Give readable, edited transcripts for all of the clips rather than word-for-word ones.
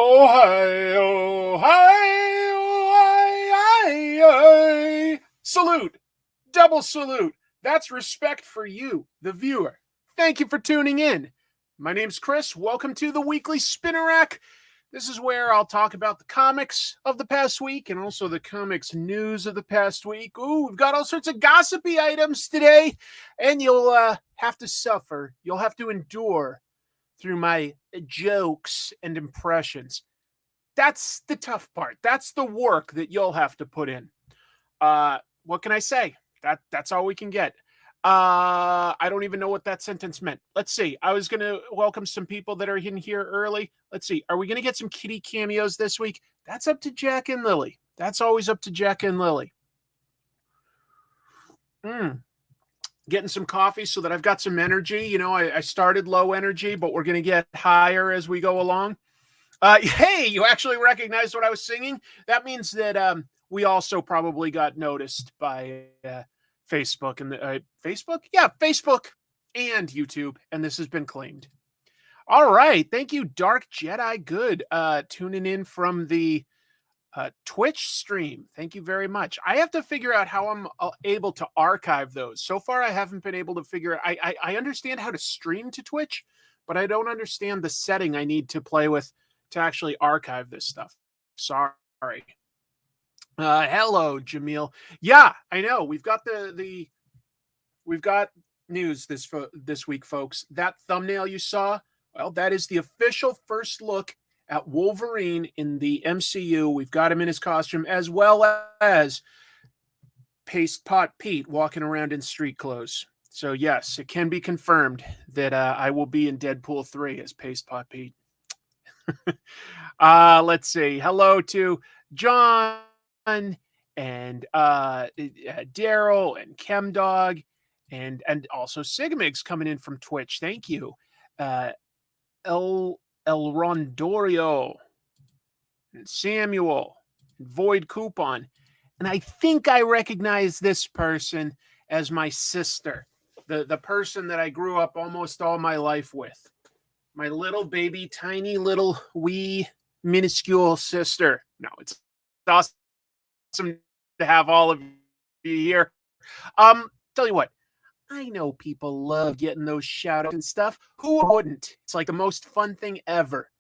Oh, hi. Salute. Double salute. That's respect for you, the viewer. Thank you for tuning in. My name's Chris. Welcome to the Weekly Spinner Rack. This is where I'll talk about the comics of the past week and also the comics news of the past week. Ooh, we've got all sorts of gossipy items today, and you'll have to suffer. You'll have to endure through my jokes and impressions. That's the tough part. That's the work that you'll have to put in. What can I say? That's all we can get. I don't even know what that sentence meant. Let's see. I was going to welcome some people that are in here early. Let's see. Are we going to get some kitty cameos this week? That's up to Jack and Lily. That's always up to Jack and Lily. Getting some coffee so that I've got some energy. You know, I started low energy, but we're going to get higher as we go along. Hey, you actually recognized what I was singing? That means that we also probably got noticed by Facebook and Facebook? Yeah, Facebook and YouTube, and this has been claimed. All right. Thank you, Dark Jedi Good, tuning in from the Twitch stream. Thank you very much. I have to figure out how I'm able to archive those. So far, I haven't been able to figure out. I understand how to stream to Twitch, but I don't understand the setting I need to play with to actually archive this stuff. Sorry. Hello, Jamil. Yeah, I know. We've got we've got news this week, folks. That thumbnail you saw, well, that is the official first look at Wolverine in the MCU. We've got him in his costume, as well as Paste Pot Pete walking around in street clothes. So yes, it can be confirmed that I will be in Deadpool 3 as Paste Pot Pete. Let's see. Hello to John and Daryl and Chemdog and also Sigmig's coming in from Twitch. Thank you. El Rondorio and Samuel and Void Coupon. And I think I recognize this person as my sister, the person that I grew up almost all my life with. My little baby, tiny little wee minuscule sister. No, it's awesome to have all of you here. Tell you what, I know people love getting those shout outs and stuff. Who wouldn't? It's like the most fun thing ever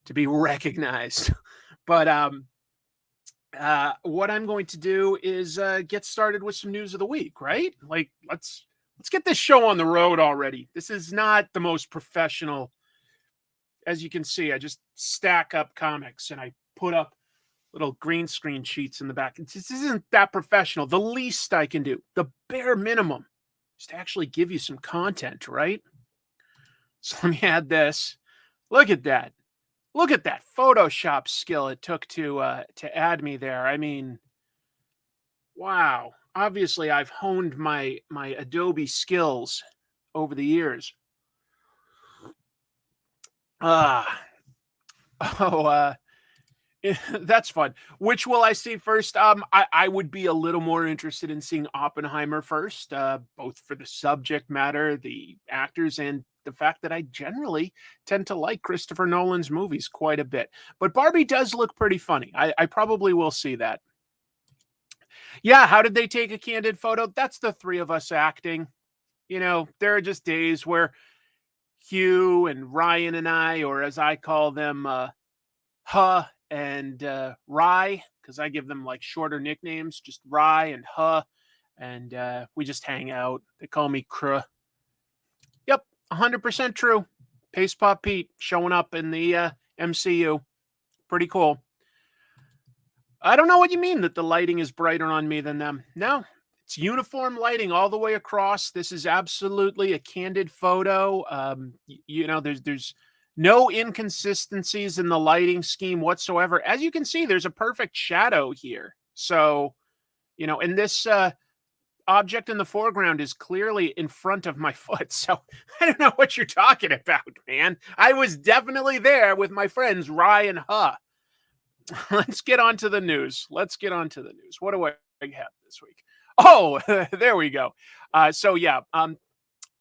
to be recognized. But what I'm going to do is get started with some news of the week, right? Like, let's get this show on the road already. This is not the most professional. As you can see, I just stack up comics and I put up little green screen sheets in the back. This isn't that professional. The least I can do, the bare minimum, is to actually give you some content, right? So let me add this. Look at that. Look at that Photoshop skill it took to add me there. I mean, wow. Obviously, I've honed my Adobe skills over the years. That's fun. Which will I see first? I would be a little more interested in seeing Oppenheimer first, both for the subject matter, the actors, and the fact that I generally tend to like Christopher Nolan's movies quite a bit. But Barbie does look pretty funny. I probably will see that. Yeah, how did they take a candid photo? That's the three of us acting. You know, there are just days where Hugh and Ryan and I, or as I call them, and Rye, because I give them like shorter nicknames, just Rye and and we just hang out. They call me Cruh. Yep, 100% true. Paste Pop Pete showing up in the MCU. Pretty cool. I don't know what you mean that the lighting is brighter on me than them. No, it's uniform lighting all the way across. This is absolutely a candid photo. You know, there's no inconsistencies in the lighting scheme whatsoever. As you can see, there's a perfect shadow here. So, you know, and this object in the foreground is clearly in front of my foot. So I don't know what you're talking about, man. I was definitely there with my friends Rye and Let's get on to the news. What do I have this week? Oh, there we go.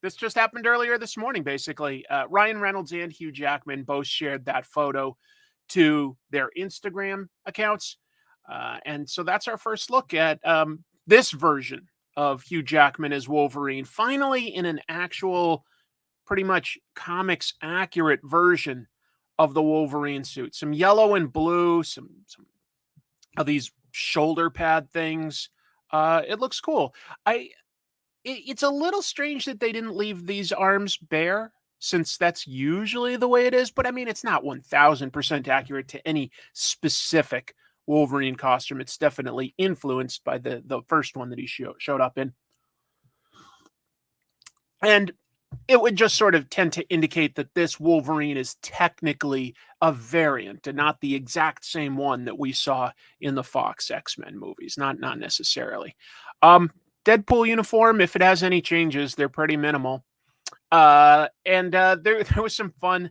This just happened earlier this morning, basically. Ryan Reynolds and Hugh Jackman both shared that photo to their Instagram accounts. And so that's our first look at this version of Hugh Jackman as Wolverine, finally in an actual, pretty much comics accurate version of the Wolverine suit. Some yellow and blue, some of these shoulder pad things. It looks cool. It's a little strange that they didn't leave these arms bare, since that's usually the way it is. But I mean, it's not 1000% accurate to any specific Wolverine costume. It's definitely influenced by the first one that he showed up in. And it would just sort of tend to indicate that this Wolverine is technically a variant and not the exact same one that we saw in the Fox X-Men movies. Not necessarily. Deadpool uniform, if it has any changes, they're pretty minimal. There was some fun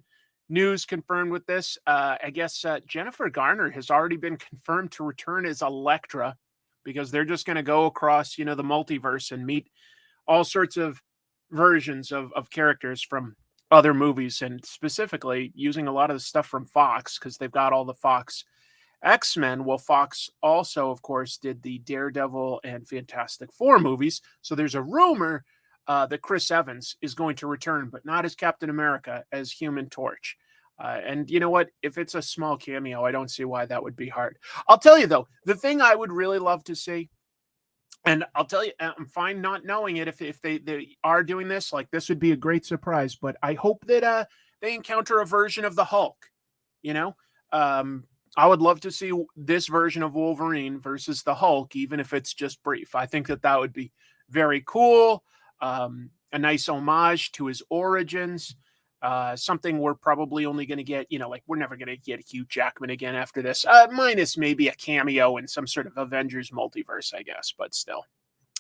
news confirmed with this. I guess Jennifer Garner has already been confirmed to return as Elektra, because they're just going to go across, the multiverse and meet all sorts of versions of characters from other movies, and specifically using a lot of the stuff from Fox, because they've got all the Fox X-Men. Well, Fox also, of course, did the Daredevil and Fantastic Four movies. So there's a rumor that Chris Evans is going to return, but not as Captain America, as Human Torch. And you know what? If it's a small cameo, I don't see why that would be hard. I'll tell you, though, the thing I would really love to see, and I'll tell you, I'm fine not knowing it if they are doing this. Like, this would be a great surprise, but I hope that they encounter a version of the Hulk, I would love to see this version of Wolverine versus the Hulk, even if it's just brief. I think that would be very cool. A nice homage to his origins. Something we're probably only going to get, we're never going to get Hugh Jackman again after this, minus maybe a cameo in some sort of Avengers multiverse, I guess, but still.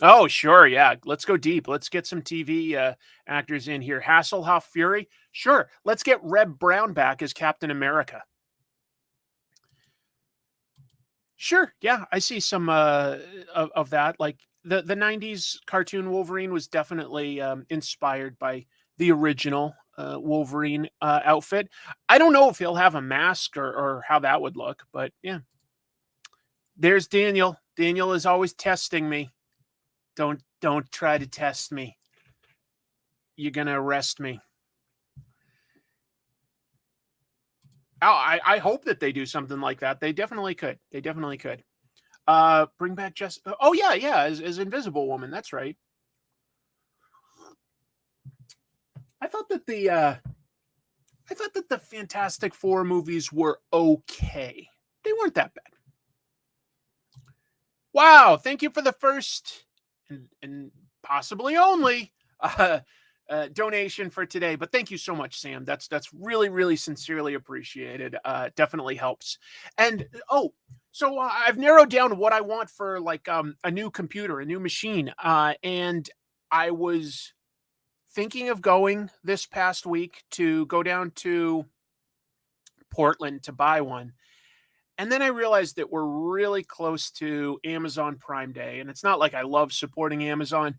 Oh, sure. Yeah. Let's go deep. Let's get some TV actors in here. Hasselhoff Fury. Sure. Let's get Reb Brown back as Captain America. Sure. Yeah. I see some of that. Like the 90s cartoon Wolverine was definitely inspired by the original Wolverine outfit. I don't know if he'll have a mask or how that would look, but yeah. There's Daniel. Daniel is always testing me. Don't try to test me. You're going to arrest me. I hope that they do something like that. They definitely could. Bring back Oh yeah, as Invisible Woman. That's right. I thought that the Fantastic Four movies were okay. They weren't that bad. Wow! Thank you for the first and possibly only donation for today. But thank you so much, Sam. That's really, really sincerely appreciated. Definitely helps. And so I've narrowed down what I want for like a new computer, a new machine. And I was thinking of going this past week to go down to Portland to buy one. And then I realized that we're really close to Amazon Prime Day. And it's not like I love supporting Amazon,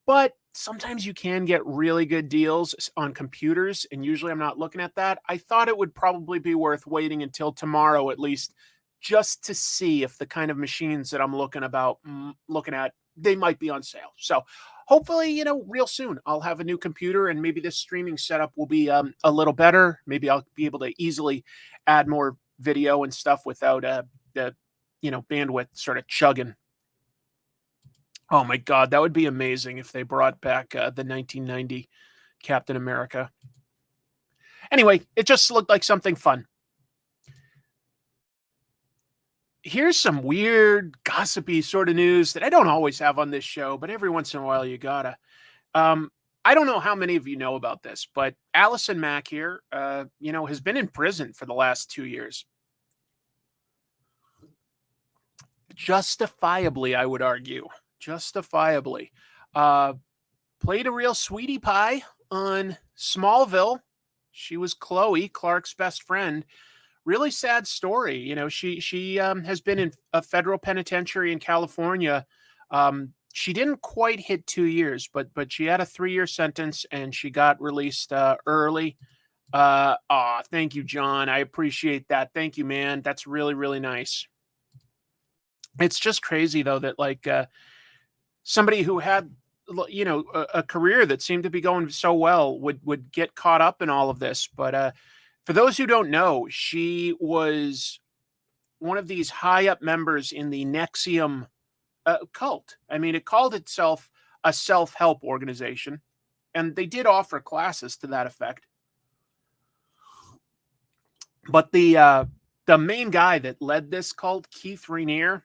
but sometimes you can get really good deals on computers. And usually I'm not looking at that. I thought it would probably be worth waiting until tomorrow, at least, just to see if the kind of machines that I'm looking at, they might be on sale. So hopefully, real soon I'll have a new computer, and maybe this streaming setup will be a little better. Maybe I'll be able to easily add more video and stuff without the bandwidth sort of chugging. Oh my God, that would be amazing if they brought back the 1990 Captain America. Anyway, it just looked like something fun. Here's some weird, gossipy sort of news that I don't always have on this show, but every once in a while you gotta. I don't know how many of you know about this, but Allison Mack here, has been in prison for the last 2 years. Justifiably, I would argue. Justifiably. Played a real sweetie pie on Smallville. She was Chloe, Clark's best friend. Really sad story. She has been in a federal penitentiary in California. She didn't quite hit 2 years, but she had a 3-year sentence, and she got released early. Thank you, John. I appreciate that. Thank you, man. That's really, really nice. It's just crazy though that like somebody who had a career that seemed to be going so well would get caught up in all of this. But for those who don't know, she was one of these high up members in the Nexium cult. I mean, it called itself a self-help organization, and they did offer classes to that effect. But the main guy that led this cult, Keith Rainier,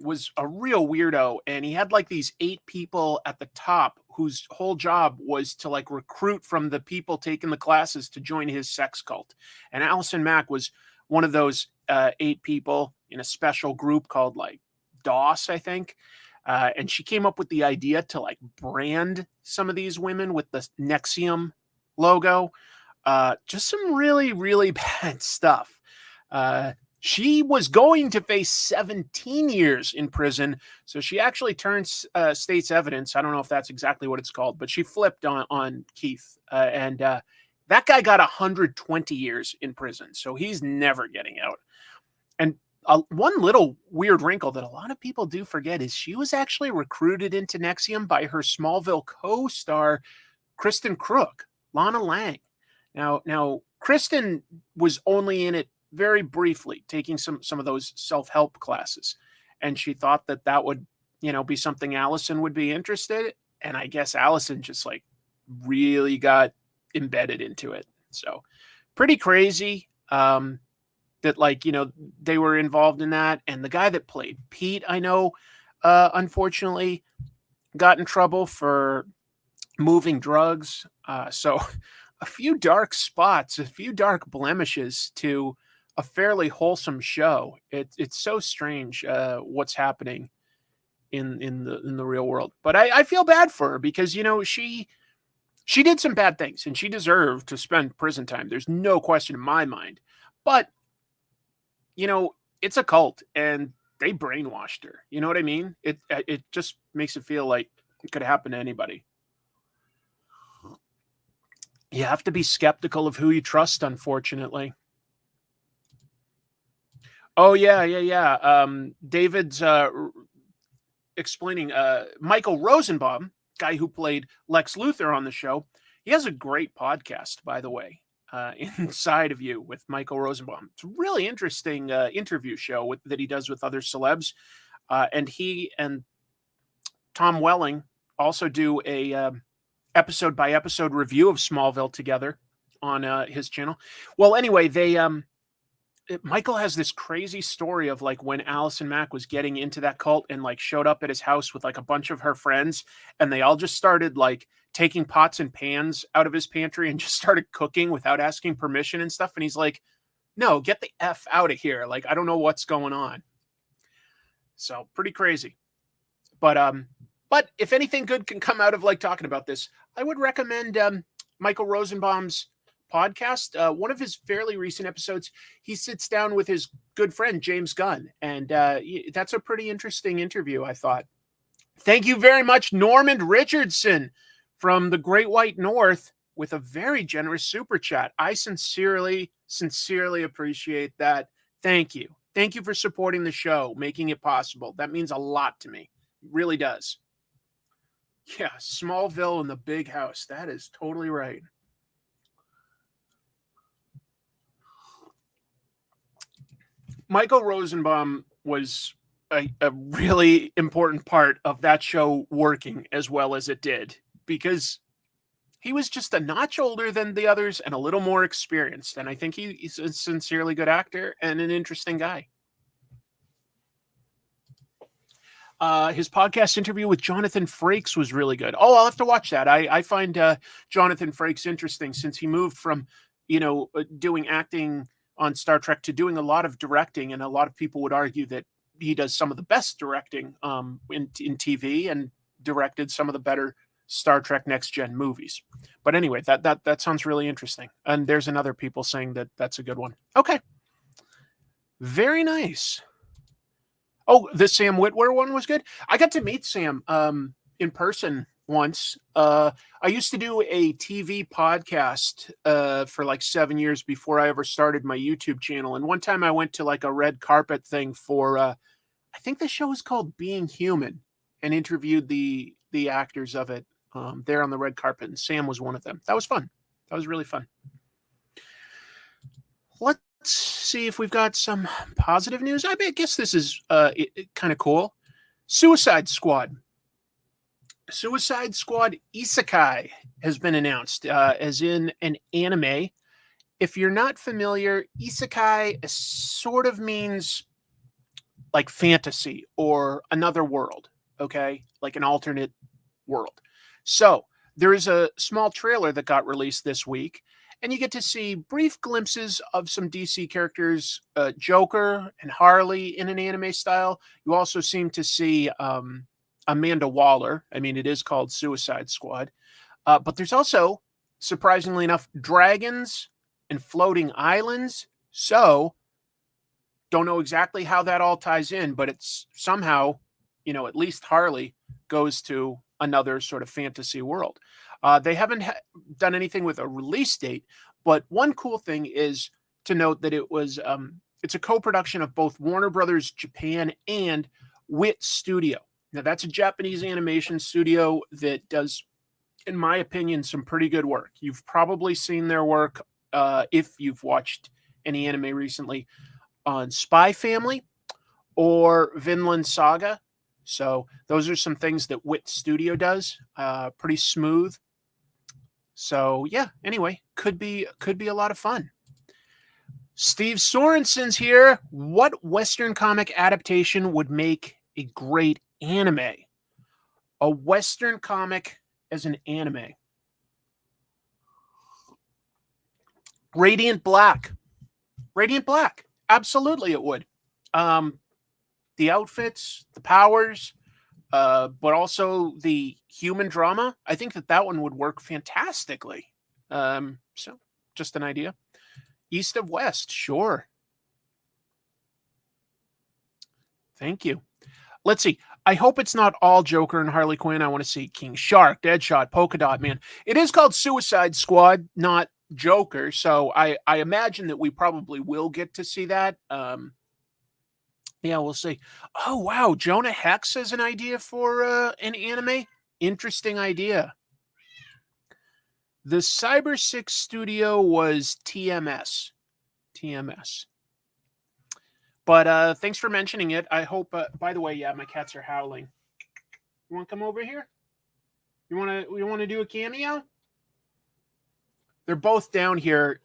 was a real weirdo, and he had like these 8 people at the top whose whole job was to like recruit from the people taking the classes to join his sex cult. And Allison Mack was one of those 8 people in a special group called like DOS, I think. And she came up with the idea to like brand some of these women with the Nexium logo. Just some really, really bad stuff. She was going to face 17 years in prison. So she actually turned state's evidence. I don't know if that's exactly what it's called, but she flipped on Keith. And that guy got 120 years in prison. So he's never getting out. And one little weird wrinkle that a lot of people do forget is she was actually recruited into Nexium by her Smallville co-star, Kristen Crook, Lana Lang. Now, Kristen was only in it very briefly, taking some of those self-help classes. And she thought that would, be something Allison would be interested in. And I guess Allison just like really got embedded into it. So pretty crazy that like, they were involved in that. And the guy that played Pete, I know, unfortunately got in trouble for moving drugs. So a few dark spots, a few dark blemishes to a fairly wholesome show. It's so strange what's happening in the real world. But I feel bad for her because she did some bad things and she deserved to spend prison time. There's no question in my mind. But it's a cult and they brainwashed her. You know what I mean? It just makes it feel like it could happen to anybody. You have to be skeptical of who you trust, unfortunately. Oh, yeah. David's explaining Michael Rosenbaum, guy who played Lex Luthor on the show. He has a great podcast, by the way, Inside of You with Michael Rosenbaum. It's a really interesting interview show that he does with other celebs. And he and Tom Welling also do a episode by episode review of Smallville together on his channel. Well, anyway, Michael has this crazy story of like when Allison Mack was getting into that cult and like showed up at his house with like a bunch of her friends, and they all just started like taking pots and pans out of his pantry and just started cooking without asking permission and stuff. And he's like, no, get the F out of here. Like, I don't know what's going on. So pretty crazy. But if anything good can come out of like talking about this, I would recommend Michael Rosenbaum's podcast. One of his fairly recent episodes, he sits down with his good friend James Gunn, and that's a pretty interesting interview, I thought. Thank you very much, Norman Richardson from the Great White North, with a very generous super chat. I sincerely appreciate that. Thank you. Thank you for supporting the show, making it possible. That means a lot to me. It really does. Yeah, Smallville and the big house. That is totally right. Michael Rosenbaum was a really important part of that show working as well as it did, because he was just a notch older than the others and a little more experienced. And I think he's a sincerely good actor and an interesting guy. His podcast interview with Jonathan Frakes was really good. Oh, I'll have to watch that. I find Jonathan Frakes interesting since he moved from, doing acting on Star Trek to doing a lot of directing. And a lot of people would argue that he does some of the best directing in TV and directed some of the better Star Trek Next Gen movies. But anyway, that sounds really interesting. And there's another people saying that that's a good one. Okay. Very nice. Oh, the Sam Witwer one was good. I got to meet Sam in person once. I used to do a TV podcast for like 7 years before I ever started my YouTube channel. And one time I went to like a red carpet thing for, I think the show was called Being Human, and interviewed the actors of it there on the red carpet. And Sam was one of them. That was fun. That was really fun. Let's see if we've got some positive news. I guess this is kind of cool. Suicide Squad. Suicide Squad Isekai has been announced, as in an anime. If you're not familiar, Isekai sort of means like fantasy or another world, okay? Like an alternate world. So there is a small trailer that got released this week, and you get to see brief glimpses of some DC characters, Joker and Harley in an anime style. You also seem to see Amanda Waller. I mean, it is called Suicide Squad. But there's also, surprisingly enough, dragons and floating islands. So, don't know exactly how that all ties in, but it's somehow, at least Harley goes to another sort of fantasy world. They haven't done anything with a release date, but one cool thing is to note that it's a co-production of both Warner Brothers Japan and WIT Studio. Now, that's a Japanese animation studio that does, in my opinion, some pretty good work. You've probably seen their work if you've watched any anime recently on Spy Family or Vinland Saga. So those are some things that WIT Studio does. Pretty smooth. So yeah, anyway, could be a lot of fun. Steve Sorensen's here. What Western comic adaptation would make a great anime? A Western comic as an anime. Radiant Black. Radiant Black. Absolutely it would. The outfits, the powers, but also the human drama. I think that one would work fantastically. So just an idea. East of West, sure. Thank you. Let's see. I hope it's not all Joker and Harley Quinn. I want to see King Shark, Deadshot, Polka Dot Man. It is called Suicide Squad, not Joker. So I imagine that we probably will get to see that. Yeah, we'll see. Oh, wow. Jonah Hex has an idea for an anime. Interesting idea. The Cyber 6 studio was TMS. TMS. But thanks for mentioning it. I hope, by the way, yeah, my cats are howling. You want to come over here? You want to do a cameo? They're both down here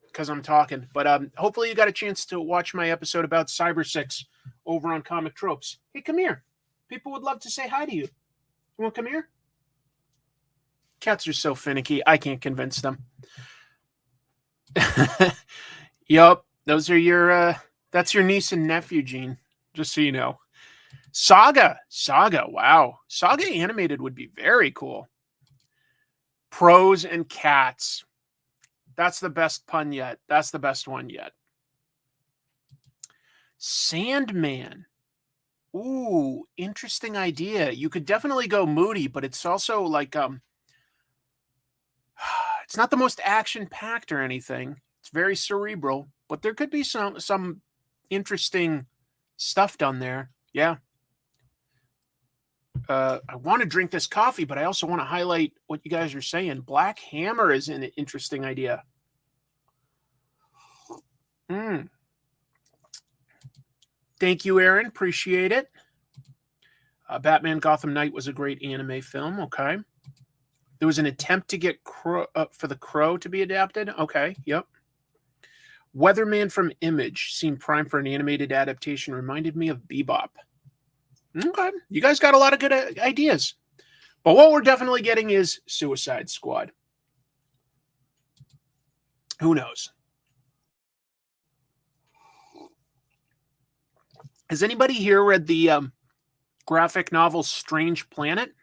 because I'm talking. But hopefully you got a chance to watch my episode about Cyber 6 over on Comic Tropes. Hey, come here. People would love to say hi to you. You want to come here? Cats are so finicky. I can't convince them. Yup. Those are your, that's your niece and nephew, Gene. Just so you know. Saga. Wow. Saga animated would be very cool. Pros and cats. That's the best pun yet. That's the best one yet. Sandman. Ooh, interesting idea. You could definitely go moody, but it's also like it's not the most action-packed or anything. It's very cerebral, but there could be some interesting stuff done there. Yeah. I want to drink this coffee, but I also want to highlight what you guys are saying. Black Hammer is an interesting idea. Thank you, Aaron. Appreciate it. Batman Gotham Knight was a great anime film. Okay. There was an attempt to get for The Crow to be adapted. Okay. Yep. Weatherman from Image seemed prime for an animated adaptation. Reminded me of Bebop. Okay. You guys got a lot of good ideas. But what we're definitely getting is Suicide Squad. Who knows? Has anybody here read the graphic novel Strange Planet?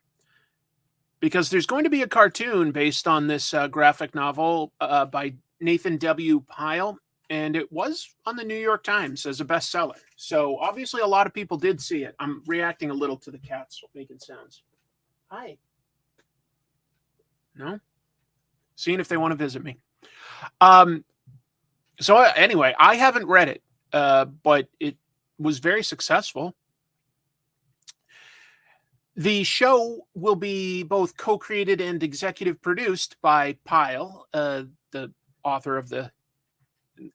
Because there's going to be a cartoon based on this graphic novel by Nathan W. Pyle, and it was on the New York Times as a bestseller. So obviously a lot of people did see it. I'm reacting a little to the cats making sounds. Hi. No? Seeing if they want to visit me. So anyway, I haven't read it, but it was very successful. The show will be both co-created and executive produced by Pyle, the author of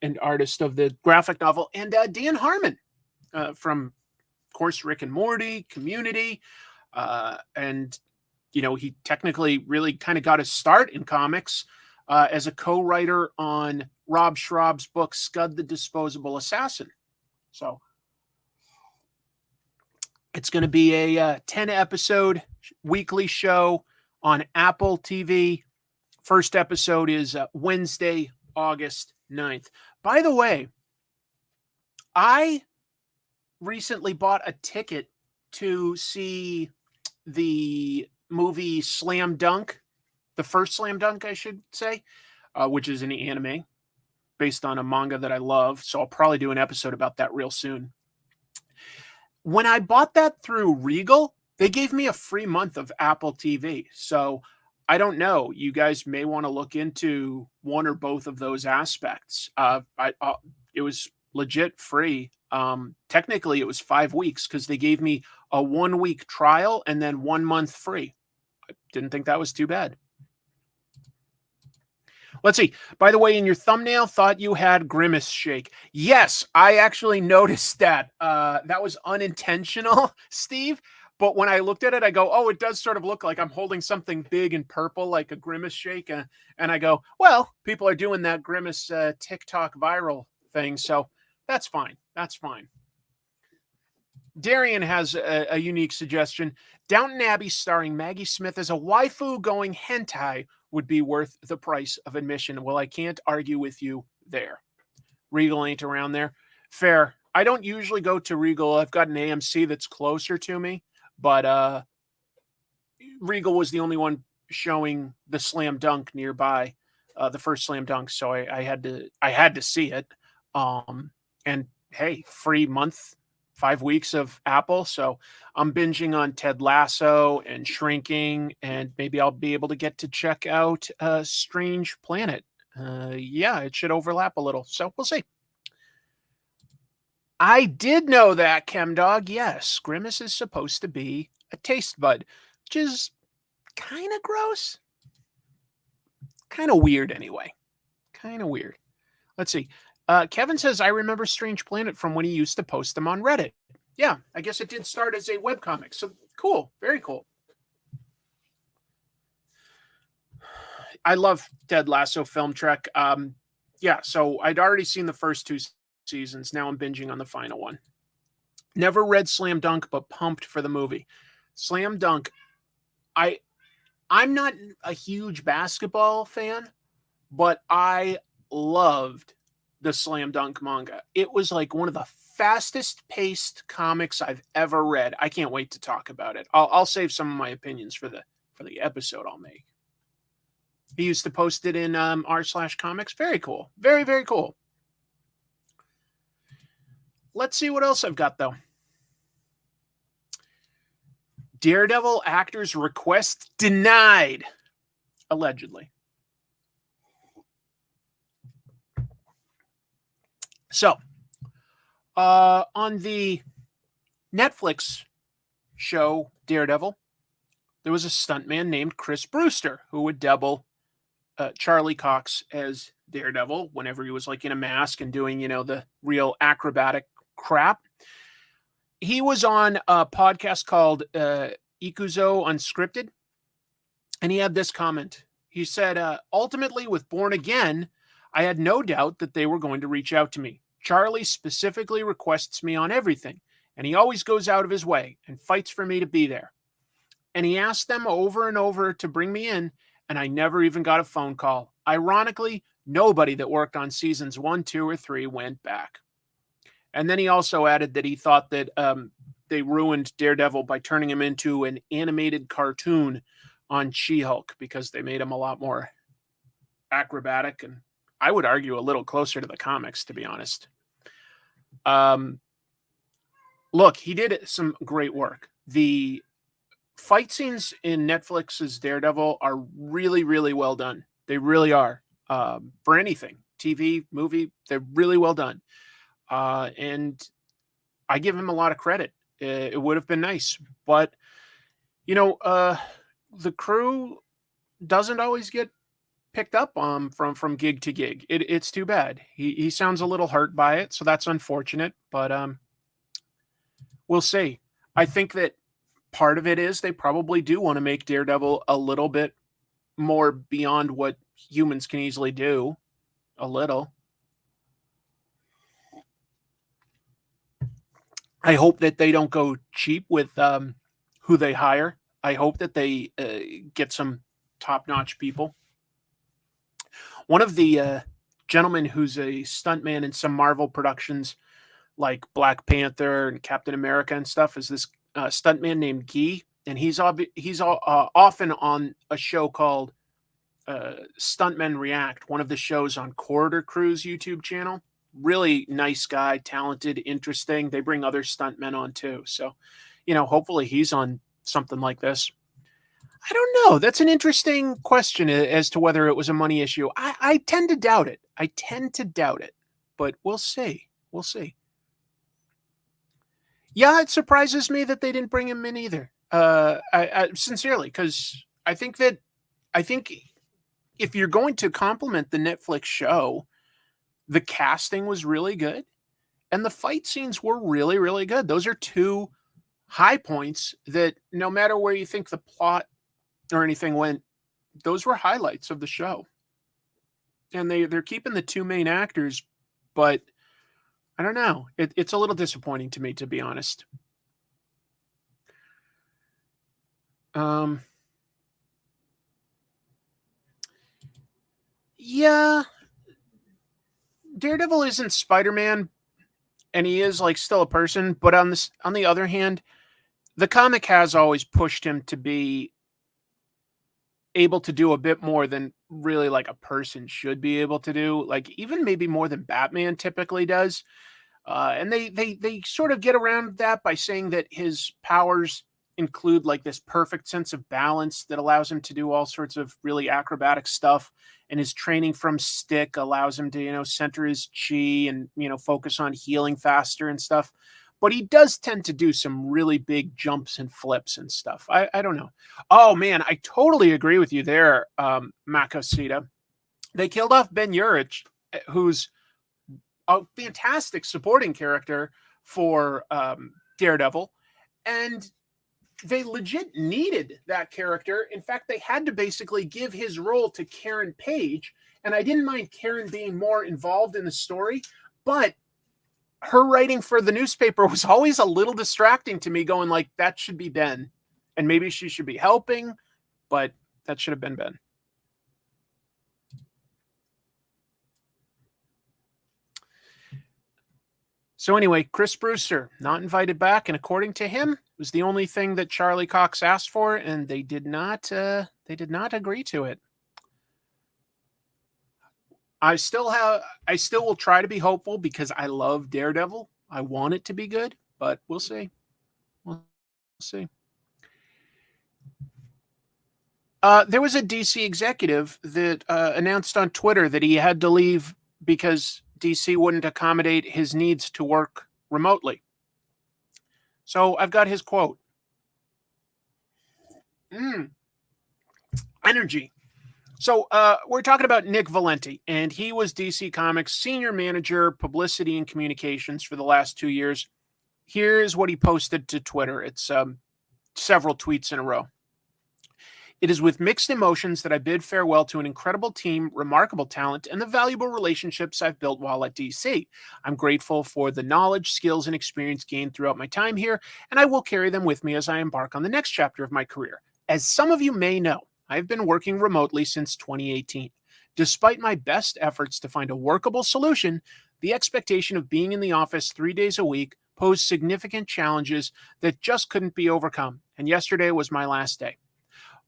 and artist of the graphic novel, and Dan Harmon from, of course, Rick and Morty, Community, and he technically really kind of got his start in comics as a co-writer on Rob Schraub's book Scud the Disposable Assassin. So it's going to be a 10-episode weekly show on Apple TV. First episode is Wednesday, August 9th. By the way, I recently bought a ticket to see the movie Slam Dunk, the first Slam Dunk, I should say, which is an anime based on a manga that I love. So I'll probably do an episode about that real soon. When I bought that through Regal, they gave me a free month of Apple TV. So I don't know. You guys may want to look into one or both of those aspects. It was legit free. Technically, it was 5 weeks because they gave me a 1-week trial and then 1 month free. I didn't think that was too bad. Let's see. By the way, in your thumbnail, thought you had Grimace Shake. Yes, I actually noticed that. That was unintentional, Steve. But when I looked at it, I go, oh, it does sort of look like I'm holding something big and purple, like a Grimace Shake. And I go, well, people are doing that Grimace TikTok viral thing. So that's fine. That's fine. Darian has a unique suggestion. Downton Abbey starring Maggie Smith as a waifu going hentai would be worth the price of admission. Well, I can't argue with you there. Regal ain't around there. Fair. I don't usually go to Regal. I've got an AMC that's closer to me, but Regal was the only one showing the Slam Dunk nearby, the first Slam Dunk. So I had to see it. And hey, free month, 5 weeks of Apple. So I'm binging on Ted Lasso and Shrinking, and maybe I'll be able to get to check out Strange Planet. Yeah, it should overlap a little. So we'll see. I did know that, ChemDog. Yes, Grimace is supposed to be a taste bud, which is kind of gross. Kind of weird anyway. Kind of weird. Let's see. Kevin says, I remember Strange Planet from when he used to post them on Reddit. Yeah, I guess it did start as a webcomic. So cool. Very cool. I love Ted Lasso Film Trek. Yeah, so I'd already seen the first 2 seasons. Now I'm binging on the final one. Never read Slam Dunk, but pumped for the movie. Slam Dunk, I'm not a huge basketball fan, but I loved the Slam Dunk manga. It was like one of the fastest paced comics I've ever read. I can't wait to talk about it. I'll save some of my opinions for the episode I'll make. He used to post it in r/comics. Very cool. Very, very cool. Let's see what else I've got, though. Daredevil actors' request denied. Allegedly. So, on the Netflix show Daredevil, there was a stuntman named Chris Brewster who would double Charlie Cox as Daredevil whenever he was like in a mask and doing, the real acrobatic crap. He was on a podcast called Ikuzo Unscripted, and he had this comment. He said, ultimately with Born Again, I had no doubt that they were going to reach out to me. Charlie specifically requests me on everything, and he always goes out of his way and fights for me to be there. And he asked them over and over to bring me in, and I never even got a phone call. Ironically, nobody that worked on seasons 1, 2, or 3 went back. And then he also added that he thought that they ruined Daredevil by turning him into an animated cartoon on She-Hulk because they made him a lot more acrobatic and I would argue a little closer to the comics, to be honest. Look, he did some great work. The fight scenes in Netflix's Daredevil are really, really well done. They really are. For anything, TV, movie, they're really well done. And I give him a lot of credit. It would have been nice, but you know, the crew doesn't always get picked up from gig to gig. It's too bad. He sounds a little hurt by it, so that's unfortunate. But we'll see. I think that part of it is they probably do want to make Daredevil a little bit more beyond what humans can easily do. A little. I hope that they don't go cheap with who they hire. I hope that they get some top-notch people. One of the gentlemen who's a stuntman in some Marvel productions, like Black Panther and Captain America and stuff, is this stuntman named Guy, and he's often on a show called Stuntmen React, one of the shows on Corridor Crew's YouTube channel. Really nice guy, talented, interesting. They bring other stuntmen on too. So, hopefully he's on something like this. I don't know. That's an interesting question as to whether it was a money issue. I tend to doubt it. But we'll see. We'll see. Yeah, it surprises me that they didn't bring him in either. I sincerely, because I think if you're going to compliment the Netflix show, the casting was really good, and the fight scenes were really, really good. Those are two high points that no matter where you think the plot or anything went, those were highlights of the show. And they're keeping the two main actors, but I don't know. It's a little disappointing to me, to be honest. Yeah, Daredevil isn't Spider-Man, and he is still a person. But on the other hand, the comic has always pushed him to be able to do a bit more than really a person should be able to do. Even maybe more than Batman typically does. And they sort of get around that by saying that his powers include this perfect sense of balance that allows him to do all sorts of really acrobatic stuff, and his training from Stick allows him to center his chi and focus on healing faster and stuff. But he does tend to do some really big jumps and flips and stuff. I don't know. Oh man, I totally agree with you there, Makosita. They killed off Ben Urich, who's a fantastic supporting character for Daredevil, and they legit needed that character. In fact, they had to basically give his role to Karen Page, and I didn't mind Karen being more involved in the story, but her writing for the newspaper was always a little distracting to me, going that should be Ben, and maybe she should be helping, but that should have been Ben. So anyway, Chris Brewster, not invited back, and according to him, it was the only thing that Charlie Cox asked for, and they did not agree to it. I still will try to be hopeful because I love Daredevil. I want it to be good, but we'll see. We'll see. There was a DC executive that announced on Twitter that he had to leave because DC wouldn't accommodate his needs to work remotely. So I've got his quote. Energy. So we're talking about Nick Valenti, and he was DC Comics senior manager, publicity and communications for the last 2 years. Here's what he posted to Twitter. It's several tweets in a row. It is with mixed emotions that I bid farewell to an incredible team, remarkable talent, and the valuable relationships I've built while at DC. I'm grateful for the knowledge, skills, and experience gained throughout my time here, and I will carry them with me as I embark on the next chapter of my career. As some of you may know, I've been working remotely since 2018. Despite my best efforts to find a workable solution, the expectation of being in the office 3 days a week posed significant challenges that just couldn't be overcome, and yesterday was my last day.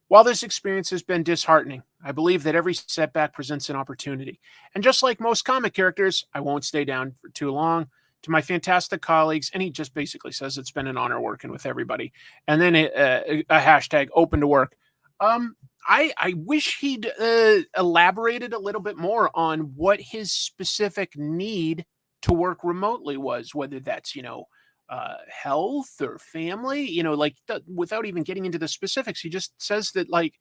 While this experience has been disheartening, I believe that every setback presents an opportunity. And just like most comic characters, I won't stay down for too long To my fantastic colleagues, and he just basically says it's been an honor working with everybody. And then a hashtag open to work. I wish he'd elaborated a little bit more on what his specific need to work remotely was, whether that's, health or family, without even getting into the specifics. He just says that, like,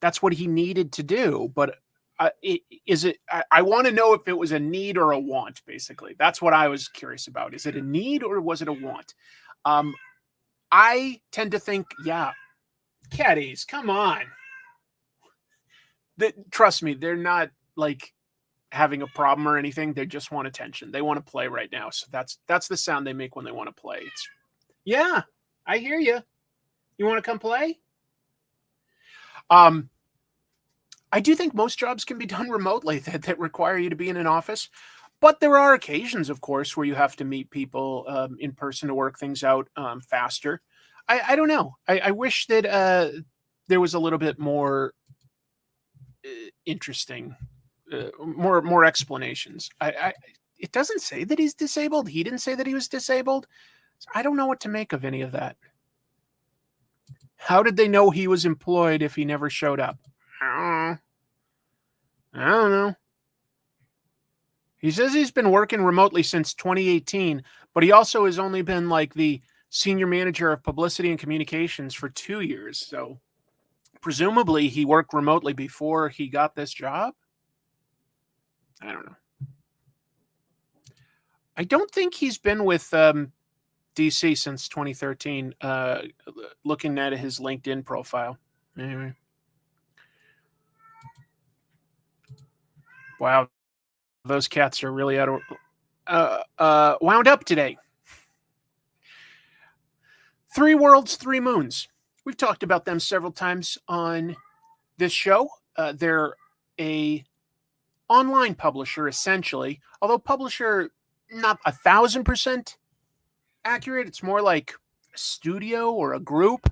that's what he needed to do. But I want to know if it was a need or a want, basically. That's what I was curious about. Is it a need or was it a want? I tend to think, yeah, caddies, come on. Trust me, they're not like having a problem or anything. They just want attention. They want to play right now. So that's the sound they make when they want to play. It's, yeah, I hear you. You want to come play? I do think most jobs can be done remotely that require you to be in an office. But there are occasions, of course, where you have to meet people in person to work things out faster. I don't know. I wish that there was a little bit more interesting, more explanations. It doesn't say that he's disabled. He didn't say that he was disabled. So I don't know what to make of any of that. How did they know he was employed if he never showed up? I don't know. He says he's been working remotely since 2018, but he also has only been like the senior manager of publicity and communications for 2 years. So presumably he worked remotely before he got this job. I don't know. I don't think he's been with DC since 2013, looking at his LinkedIn profile. Anyway. Wow. Those cats are really out of wound up today. 3 Worlds, 3 Moons. We've talked about them several times on this show. They're a online publisher, essentially. Although publisher, not 1,000% accurate. It's more like a studio or a group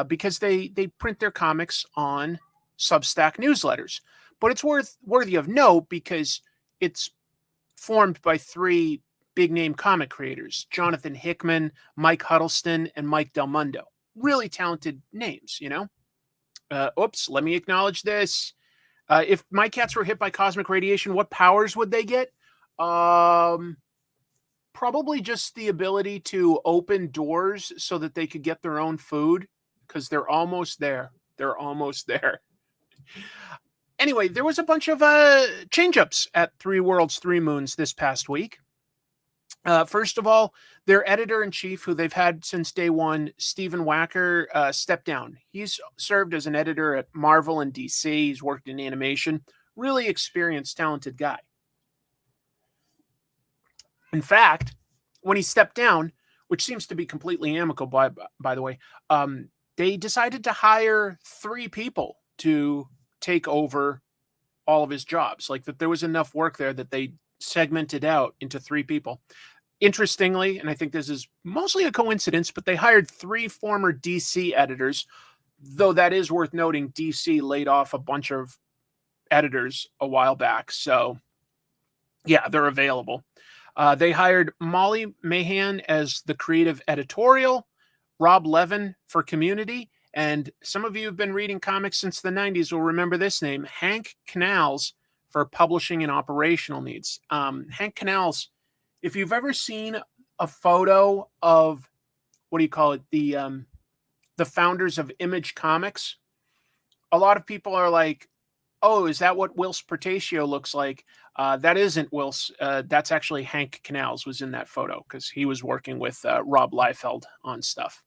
because they print their comics on Substack newsletters. But it's worthy of note because it's formed by 3 big-name comic creators, Jonathan Hickman, Mike Huddleston, and Mike Del Mundo. Really talented names, Oops, let me acknowledge this. If my cats were hit by cosmic radiation, what powers would they get? Probably just the ability to open doors so that they could get their own food, because they're almost there. Anyway, there was a bunch of change-ups at 3 Worlds, 3 Moons this past week. First of all, their editor-in-chief, who they've had since day one, Stephen Wacker, stepped down. He's served as an editor at Marvel and DC. He's worked in animation. Really experienced, talented guy. In fact, when he stepped down, which seems to be completely amicable, by the way, they decided to hire 3 people to take over all of his jobs. Like that there was enough work there that they segmented out into 3 people. Interestingly, and I think this is mostly a coincidence, but they hired 3 former DC editors, though that is worth noting. DC laid off a bunch of editors a while back. So yeah, they're available. They hired Molly Mahan as the creative editorial, Rob Levin for community, and some of you who've been reading comics since the 90s will remember this name, Hank Canals, for publishing and operational needs. Hank Canals, if you've ever seen a photo of, what do you call it, the founders of Image Comics, a lot of people are like, oh, is that what Whilce Portacio looks like? That isn't Whilce. That's actually Hank Canals was in that photo because he was working with Rob Liefeld on stuff.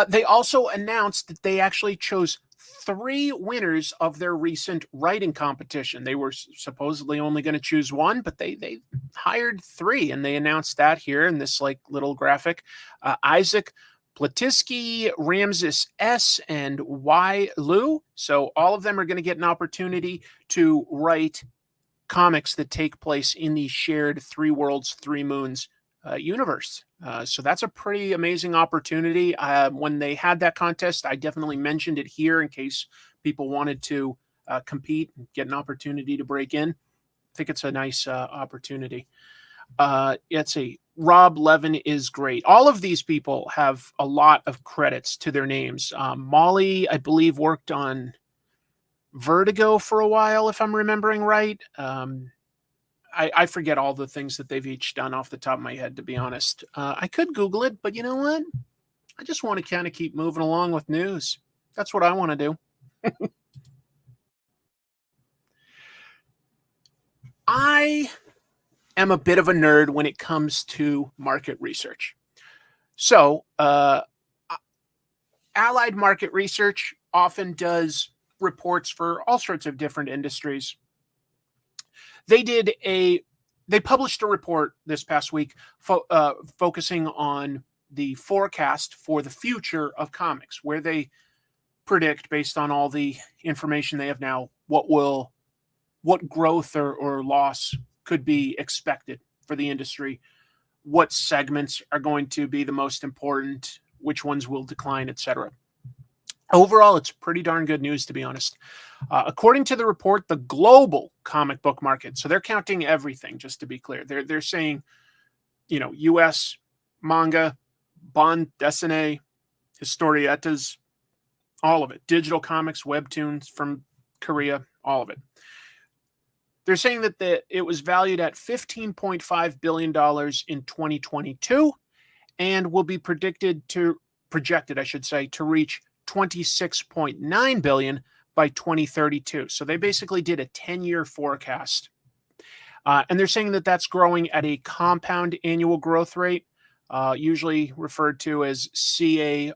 They also announced that they actually chose 3 winners of their recent writing competition. They were supposedly only going to choose 1, but they hired 3, and they announced that here in this like little graphic. Isaac Platiski, Ramses S., and Y. Liu. So all of them are going to get an opportunity to write comics that take place in the shared 3 Worlds, 3 Moons universe. So that's a pretty amazing opportunity. When they had that contest, I definitely mentioned it here in case people wanted to compete and get an opportunity to break in. think it's a nice opportunity. Let's see. Rob Levin is great. All of these people have a lot of credits to their names. Molly, I believe, worked on Vertigo for a while, if I'm remembering right. I forget all the things that they've each done off the top of my head, to be honest. I could Google it, but you know what? I just want to kind of keep moving along with news. That's what I want to do. I am a bit of a nerd when it comes to market research. So, Allied Market Research often does reports for all sorts of different industries. They published a report this past week focusing on the forecast for the future of comics, where they predict, based on all the information they have now, what growth or loss could be expected for the industry, what segments are going to be the most important, which ones will decline, etc. Overall, it's pretty darn good news, to be honest. According to the report, the global comic book market, so they're counting everything, just to be clear. They're saying, U.S. manga, bande dessinée, historietas, all of it. Digital comics, webtoons from Korea, all of it. They're saying that it was valued at $15.5 billion in 2022 and will be projected, to reach $26.9 billion by 2032. So they basically did a 10-year forecast. And they're saying that that's growing at a compound annual growth rate, usually referred to as CAGR,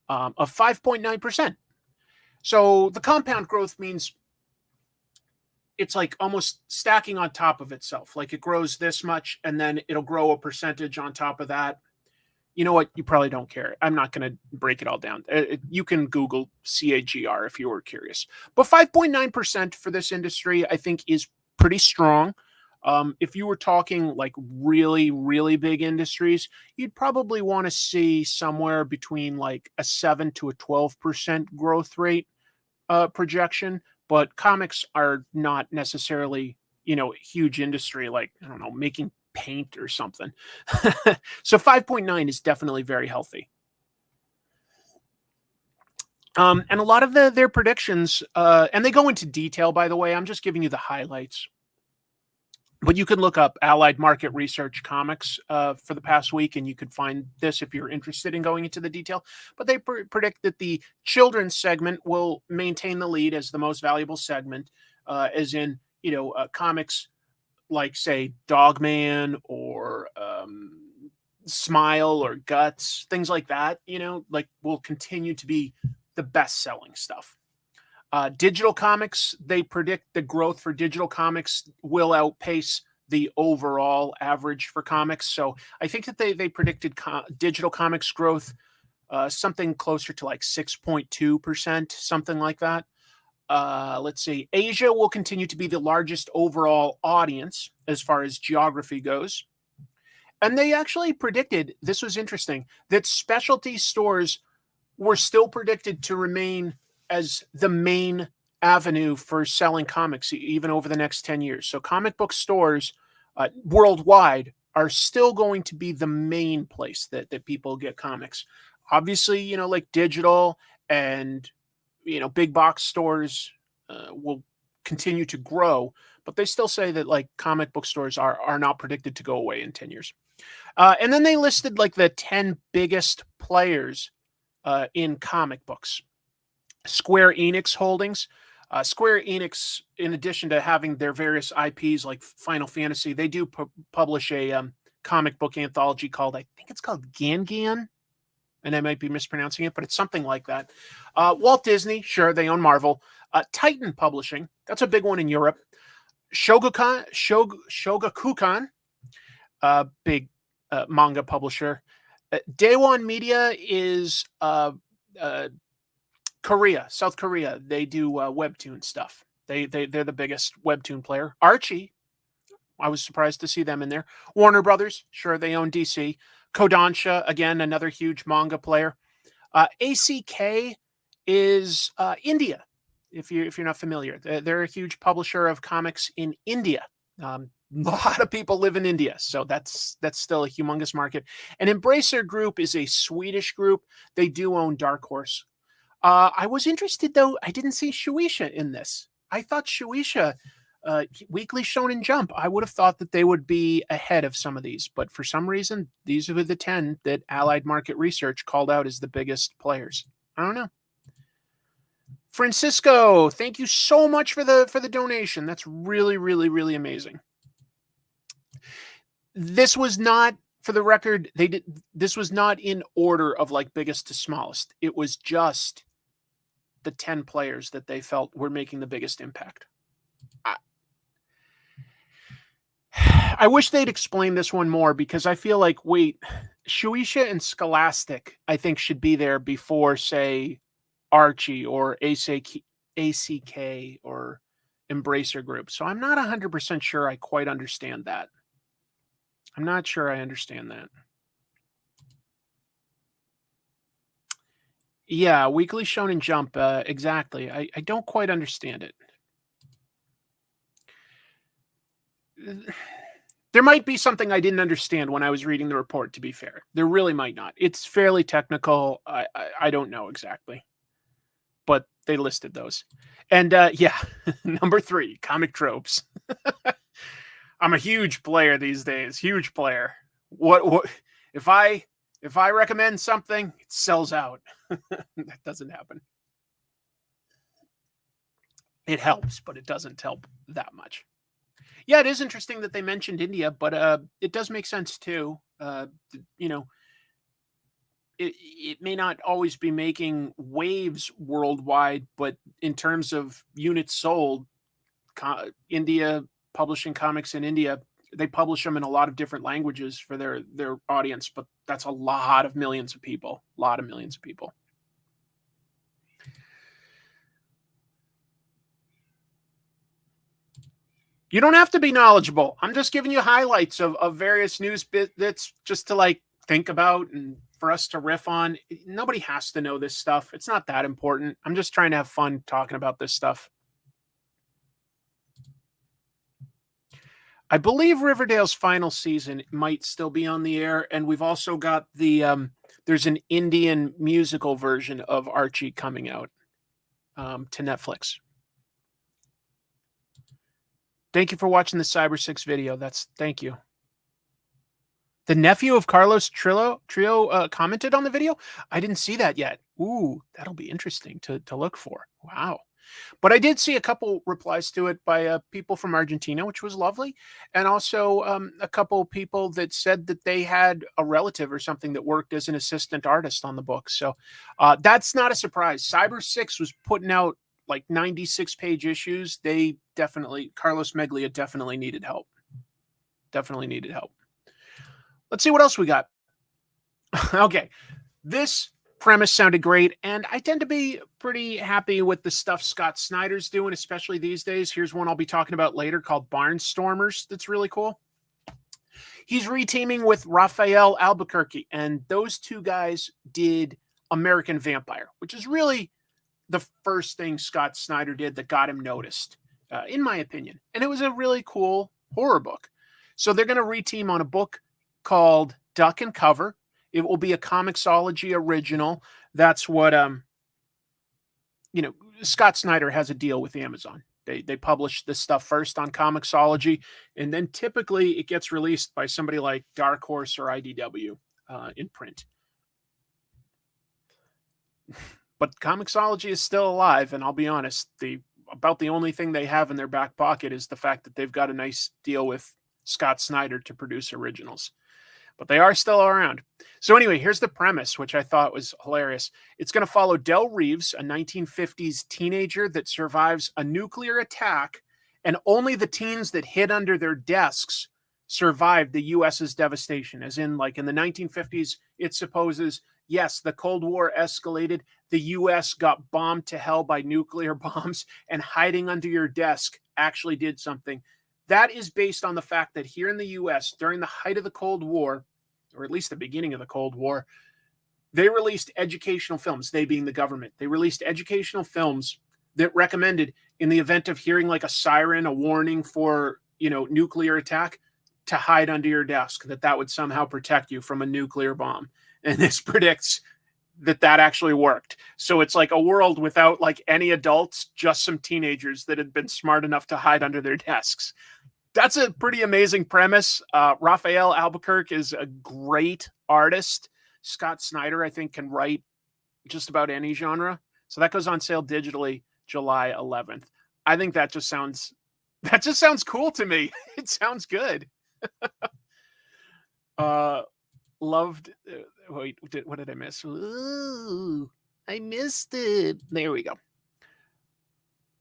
of 5.9%. So the compound growth means it's like almost stacking on top of itself. Like it grows this much and then it'll grow a percentage on top of that. You know what? You probably don't care. I'm not going to break it all down. You can Google CAGR if you were curious. But 5.9% for this industry, I think, is pretty strong. If you were talking like really, really big industries, you'd probably want to see somewhere between like a 7 to a 12% growth rate projection. But comics are not necessarily, huge industry like, I don't know, making paint or something. So 5.9 is definitely very healthy. And a lot of their predictions, and they go into detail, by the way. I'm just giving you the highlights. But you can look up Allied Market Research Comics for the past week, and you could find this if you're interested in going into the detail. But they predict that the children's segment will maintain the lead as the most valuable segment, as in, comics like, say, Dogman or Smile or Guts, things like that, will continue to be the best-selling stuff. Digital comics, they predict the growth for digital comics will outpace the overall average for comics. So I think that they predicted digital comics growth something closer to like 6.2%, something like that. Let's see. Asia will continue to be the largest overall audience as far as geography goes. And they actually predicted, this was interesting, that specialty stores were still predicted to remain as the main avenue for selling comics, even over the next 10 years. So comic book stores worldwide are still going to be the main place that people get comics. Obviously, like digital and, big box stores will continue to grow, but they still say that like comic book stores are not predicted to go away in 10 years. And then they listed like the 10 biggest players in comic books. Square Enix Holdings. Square Enix, in addition to having their various IPs like Final Fantasy, they do publish a comic book anthology called, I think it's called Gan, and I might be mispronouncing it, but it's something like that. Walt Disney, sure, they own Marvel. Titan Publishing, that's a big one in Europe. Shogakukan, big manga publisher. Daewon Media is Korea, South Korea. They do webtoon stuff. They're the biggest webtoon player. Archie, I was surprised to see them in there. Warner Brothers, sure, they own DC. Kodansha, again, another huge manga player. ACK is India. if you're not familiar. They're a huge publisher of comics in India. A lot of people live in India, so that's still a humongous market. And Embracer Group is a Swedish group. They do own Dark Horse. I was interested, though. I didn't see Shueisha in this. I thought Shueisha, Weekly Shonen Jump, I would have thought that they would be ahead of some of these. But for some reason, these are the 10 that Allied Market Research called out as the biggest players. I don't know. Francisco, thank you so much for the donation. That's really, really, really amazing. This was not, for the record, this was not in order of like biggest to smallest. It was just the 10 players that they felt were making the biggest impact. I wish they'd explain this one more, because I feel like, wait, Shueisha and Scholastic, I think, should be there before, say, Archie or ACK or Embracer Group. So I'm not 100% sure I quite understand that. I'm not sure I understand that. Yeah, Weekly Shonen Jump, exactly. I don't quite understand it. There might be something I didn't understand when I was reading the report, to be fair. There really might not. It's fairly technical. I don't know exactly. But they listed those. And yeah, number 3, comic tropes. I'm a huge player these days. Huge player. What if I recommend something, it sells out. That doesn't happen. It helps, but it doesn't help that much. Yeah, it is interesting that they mentioned India, but it does make sense too. You know, it may not always be making waves worldwide, but in terms of units sold, India publishing comics in India, they publish them in a lot of different languages for their audience, but that's a lot of millions of people. A lot of millions of people. You don't have to be knowledgeable. I'm just giving you highlights of various news bits just to like think about and for us to riff on. Nobody has to know this stuff. It's not that important. I'm just trying to have fun talking about this stuff. I believe Riverdale's final season might still be on the air, and we've also got the there's an Indian musical version of Archie coming out to Netflix. Thank you for watching the Cyber 6 video. Thank you. The nephew of Carlos Trio commented on the video. I didn't see that yet. Ooh, that'll be interesting to look for. Wow. But I did see a couple replies to it by people from Argentina, which was lovely. And also a couple people that said that they had a relative or something that worked as an assistant artist on the book. So that's not a surprise. Cyber 6 was putting out like 96-page issues. Carlos Meglia definitely needed help. Definitely needed help. Let's see what else we got. Okay. This premise sounded great, and I tend to be pretty happy with the stuff Scott Snyder's doing, especially these days. Here's one I'll be talking about later called Barnstormers. That's really cool. He's reteaming with Raphael Albuquerque, and those two guys did American Vampire, which is really the first thing Scott Snyder did that got him noticed, in my opinion. And it was a really cool horror book. So they're going to reteam on a book called Duck and Cover. It will be a Comixology original. That's what, Scott Snyder has a deal with Amazon. They publish this stuff first on Comixology, and then typically it gets released by somebody like Dark Horse or IDW in print. But Comixology is still alive, and I'll be honest, about the only thing they have in their back pocket is the fact that they've got a nice deal with Scott Snyder to produce originals. But they are still around. So anyway, here's the premise, which I thought was hilarious. It's going to follow Del Reeves, a 1950s teenager that survives a nuclear attack, and only the teens that hid under their desks survived the U.S.'s devastation. As in, like in the 1950s, it supposes, yes, the Cold War escalated. The U.S. got bombed to hell by nuclear bombs, and hiding under your desk actually did something. That is based on the fact that here in the U.S., during the height of the Cold War, or at least the beginning of the Cold War, they released educational films, they being the government. They released educational films that recommended, in the event of hearing like a siren, a warning for, nuclear attack, to hide under your desk, that would somehow protect you from a nuclear bomb. And this predicts that actually worked. So it's like a world without like any adults, just some teenagers that had been smart enough to hide under their desks. That's a pretty amazing premise. Raphael Albuquerque is a great artist. Scott Snyder, I think, can write just about any genre. So that goes on sale digitally July 11th. I think that just sounds cool to me. It sounds good. Loved. Wait, what did I miss? Ooh, I missed it. There we go.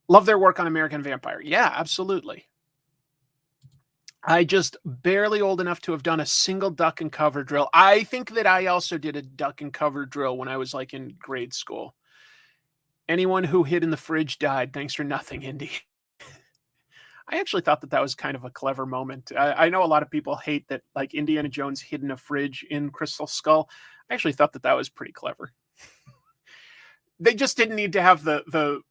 Love their work on American Vampire. Yeah, absolutely. I just barely old enough to have done a single duck and cover drill. I think that I also did a duck and cover drill when I was like in grade school. Anyone who hid in the fridge died. Thanks for nothing, Indy. I actually thought that was kind of a clever moment. I know a lot of people hate that like Indiana Jones hid in a fridge in Crystal Skull. I actually thought that was pretty clever. They just didn't need to have the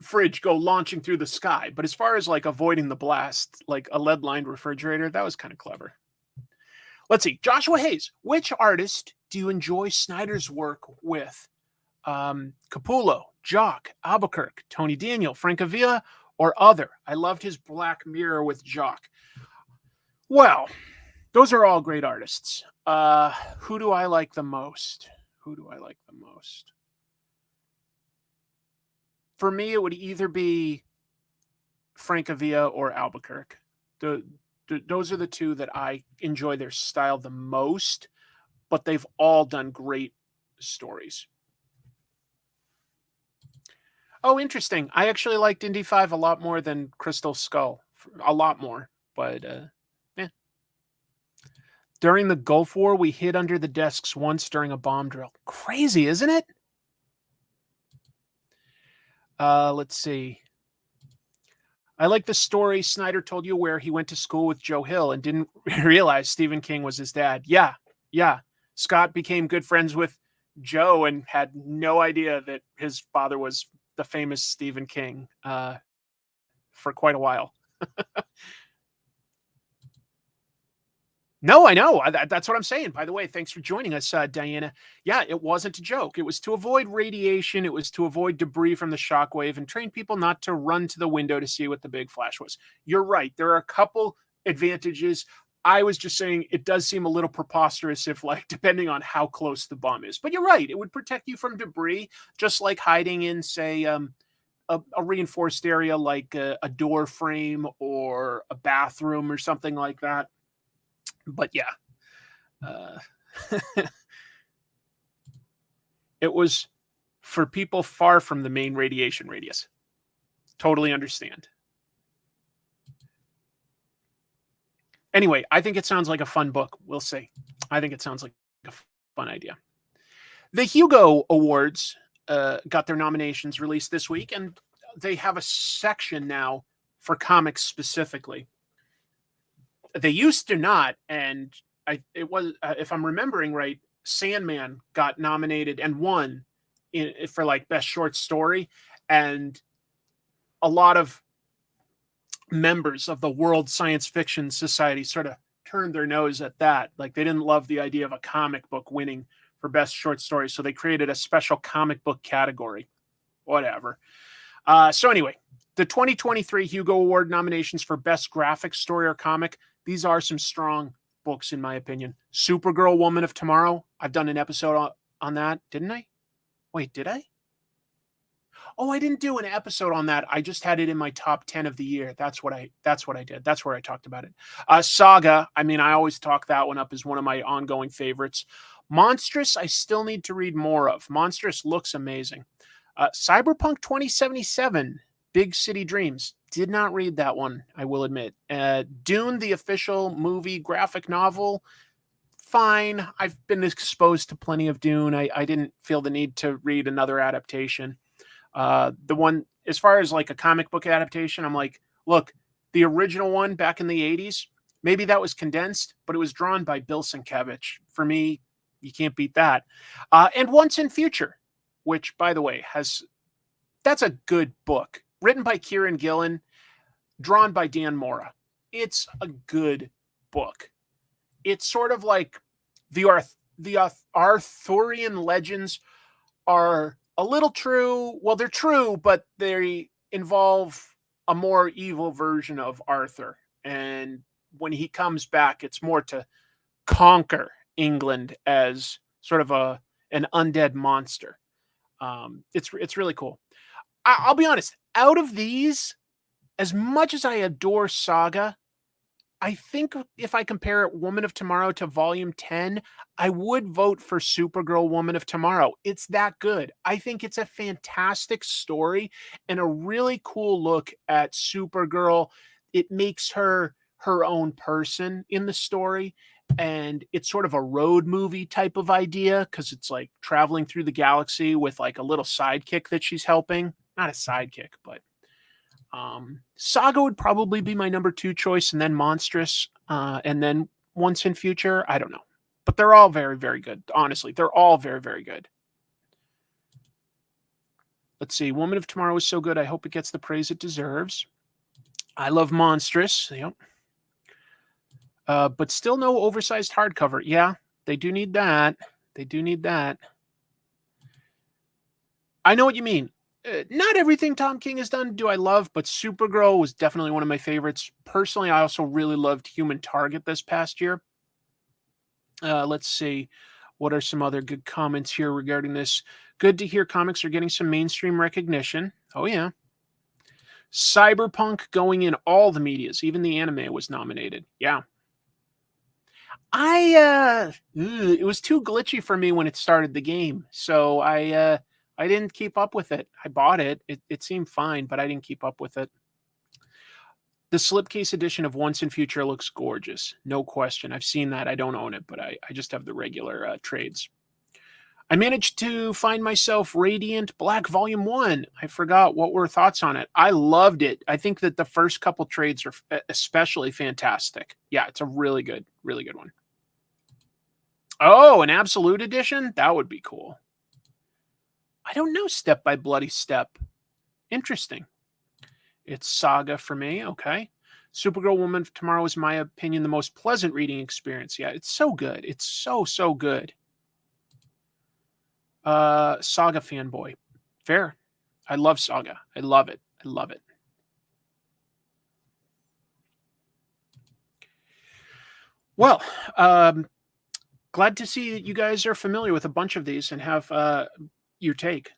fridge go launching through the sky. But as far as like avoiding the blast, like a lead-lined refrigerator, that was kind of clever. Let's see. Joshua Hayes, which artist do you enjoy Snyder's work with? Capullo, Jock, Albuquerque, Tony Daniel, Francavilla, or other? I loved his Black Mirror with Jock. Well, those are all great artists. Who do I like the most? For me, it would either be Francavilla or Albuquerque. Those are the two that I enjoy their style the most, but they've all done great stories. Oh, interesting. I actually liked Indy 5 a lot more than Crystal Skull. A lot more. But, yeah. During the Gulf War, we hid under the desks once during a bomb drill. Crazy, isn't it? Let's see. I like the story Snyder told you where he went to school with Joe Hill and didn't realize Stephen King was his dad. Yeah. Scott became good friends with Joe and had no idea that his father was the famous Stephen King for quite a while. No, I know. That's what I'm saying. By the way, thanks for joining us, Diana. Yeah, it wasn't a joke. It was to avoid radiation. It was to avoid debris from the shockwave and train people not to run to the window to see what the big flash was. You're right. There are a couple advantages. I was just saying it does seem a little preposterous if, like, depending on how close the bomb is. But you're right. It would protect you from debris, just like hiding in, say, a reinforced area like a door frame or a bathroom or something like that. But yeah, it was for people far from the main radiation radius. Totally understand. Anyway, I think it sounds like a fun book. We'll see. I think it sounds like a fun idea. The Hugo Awards got their nominations released this week, and they have a section now for comics specifically. They used to not, and it was, if I'm remembering right, Sandman got nominated and won for like best short story, and a lot of members of the World Science Fiction Society sort of turned their nose at that. Like they didn't love the idea of a comic book winning for best short story, so they created a special comic book category. Whatever. So anyway, the 2023 Hugo Award nominations for best graphic story or comic. These are some strong books, in my opinion. Supergirl, Woman of Tomorrow. I've done an episode on that, didn't I? Wait, did I? Oh, I didn't do an episode on that. I just had it in my top 10 of the year. That's what I did. That's where I talked about it. Saga. I mean, I always talk that one up as one of my ongoing favorites. Monstrous, I still need to read more of. Monstrous looks amazing. Cyberpunk 2077. Big City Dreams. Did not read that one, I will admit. Dune, the official movie graphic novel. Fine. I've been exposed to plenty of Dune. I didn't feel the need to read another adaptation. The one, as far as like a comic book adaptation, I'm like, look, the original one back in the 80s, maybe that was condensed, but it was drawn by Bill Sienkiewicz. For me, you can't beat that. And Once and Future, which, by the way, has That's a good book. Written by Kieran Gillen, drawn by Dan Mora. It's a good book. It's sort of like the Arthurian legends are a little true. Well, they're true, but they involve a more evil version of Arthur. And when he comes back, it's more to conquer England as sort of an undead monster. It's really cool. I'll be honest. Out of these, as much as I adore Saga, I think if I compare it Woman of Tomorrow to Volume 10, I would vote for Supergirl Woman of Tomorrow. It's that good. I think it's a fantastic story and a really cool look at Supergirl. It makes her her own person in the story. And it's sort of a road movie type of idea because it's like traveling through the galaxy with like a little sidekick that she's helping. Not a sidekick, but Saga would probably be my number 2 choice, and then Monstrous, and then Once and Future. I don't know. But they're all very, very good. Honestly, they're all very, very good. Let's see. Woman of Tomorrow is so good. I hope it gets the praise it deserves. I love Monstrous. Yep. But still no oversized hardcover. Yeah, they do need that. They do need that. I know what you mean. Not everything Tom King has done do I love, but Supergirl was definitely one of my favorites. Personally, I also really loved Human Target this past year. Let's see. What are some other good comments here regarding this? Good to hear comics are getting some mainstream recognition. Oh, yeah. Cyberpunk going in all the medias. Even the anime was nominated. Yeah. It was too glitchy for me when it started the game. So I didn't keep up with it. I bought it. It seemed fine, but I didn't keep up with it. The slipcase edition of Once and Future looks gorgeous. No question. I've seen that. I don't own it, but I just have the regular trades. I managed to find myself Radiant Black Volume 1. I forgot what were thoughts on it. I loved it. I think that the first couple trades are especially fantastic. Yeah, it's a really good one. Oh, an Absolute Edition? That would be cool. I don't know Step by Bloody Step. Interesting. It's Saga for me. Okay. Supergirl Woman of Tomorrow is, in my opinion, the most pleasant reading experience. Yeah, it's so good. It's so good. Saga fanboy. Fair. I love Saga. I love it. I love it. Well, glad to see that you guys are familiar with a bunch of these and have your take.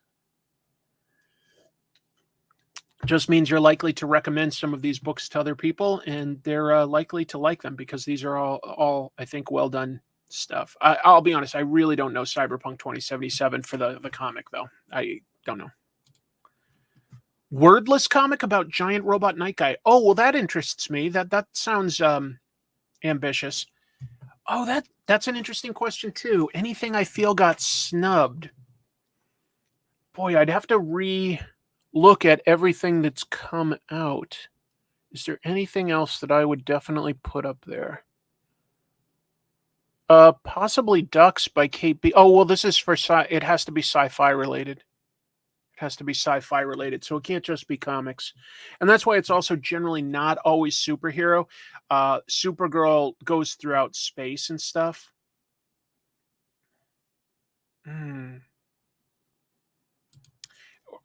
Just means you're likely to recommend some of these books to other people, and they're likely to like them because these are all I think, well done stuff. I'll be honest, I really don't know Cyberpunk 2077 for the comic, though. I don't know. Wordless comic about giant robot night guy. Oh, well, that interests me. That sounds ambitious. Oh, that's an interesting question, too. Anything I feel got snubbed? Boy, I'd have to look at everything that's come out. Is there anything else that I would definitely put up there? Possibly Ducks by Kate B. Oh, well, this is for it has to be sci-fi related. It has to be sci-fi related, so it can't just be comics. And that's why it's also generally not always superhero. Supergirl goes throughout space and stuff.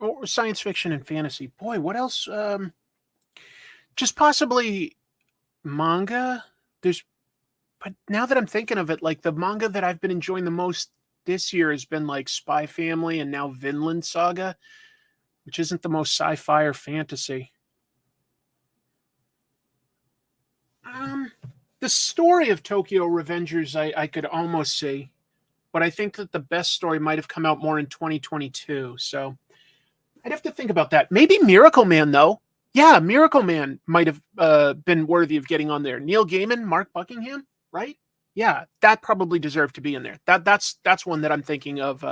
Or science fiction and fantasy. Boy, what else? Just possibly manga. But now that I'm thinking of it, like the manga that I've been enjoying the most this year has been like Spy Family and now Vinland Saga, which isn't the most sci-fi or fantasy. The story of Tokyo Revengers I could almost see, but I think that the best story might have come out more in 2022. So I'd have to think about that. Maybe Miracle Man, though. Yeah, Miracle Man might have been worthy of getting on there. Neil Gaiman, Mark Buckingham, right? Yeah, that probably deserved to be in there. That's one that I'm thinking of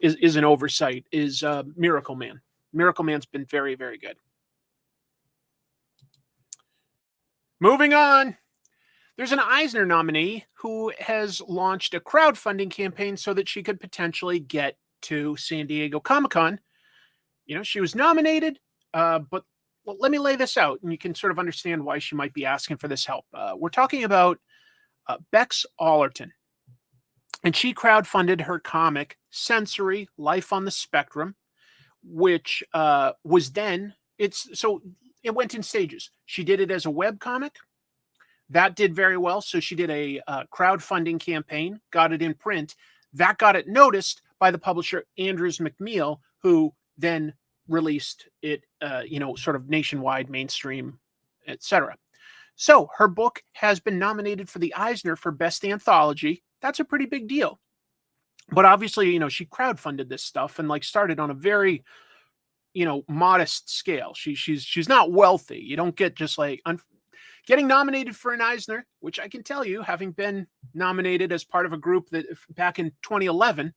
is an oversight, is Miracle Man. Miracle Man's been very, very good. Moving on. There's an Eisner nominee who has launched a crowdfunding campaign so that she could potentially get to San Diego Comic-Con She was nominated, but let me lay this out, and you can sort of understand why she might be asking for this help. We're talking about Bex Allerton, and she crowdfunded her comic Sensory: Life on the Spectrum, which was then it went in stages. She did it as a web comic. That did very well. So she did a crowdfunding campaign, got it in print. That got it noticed by the publisher Andrews McMeel, who then released it, sort of nationwide, mainstream, etc. So her book has been nominated for the Eisner for Best Anthology. That's a pretty big deal. But obviously, she crowdfunded this stuff and started on a very, modest scale. She's not wealthy. You don't get just getting nominated for an Eisner, which I can tell you, having been nominated as part of a group that back in 2011,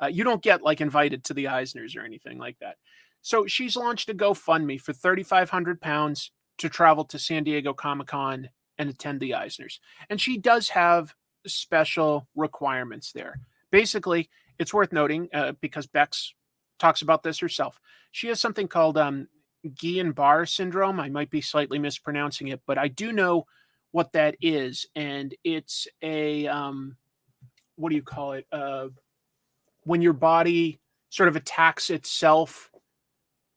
you don't get invited to the Eisners or anything like that. So she's launched a GoFundMe for £3,500 to travel to San Diego Comic-Con and attend the Eisners. And she does have special requirements there. Basically, it's worth noting, because Bex talks about this herself. She has something called Guillain-Barré syndrome. I might be slightly mispronouncing it, but I do know what that is. And it's a, what do you call it? When your body sort of attacks itself,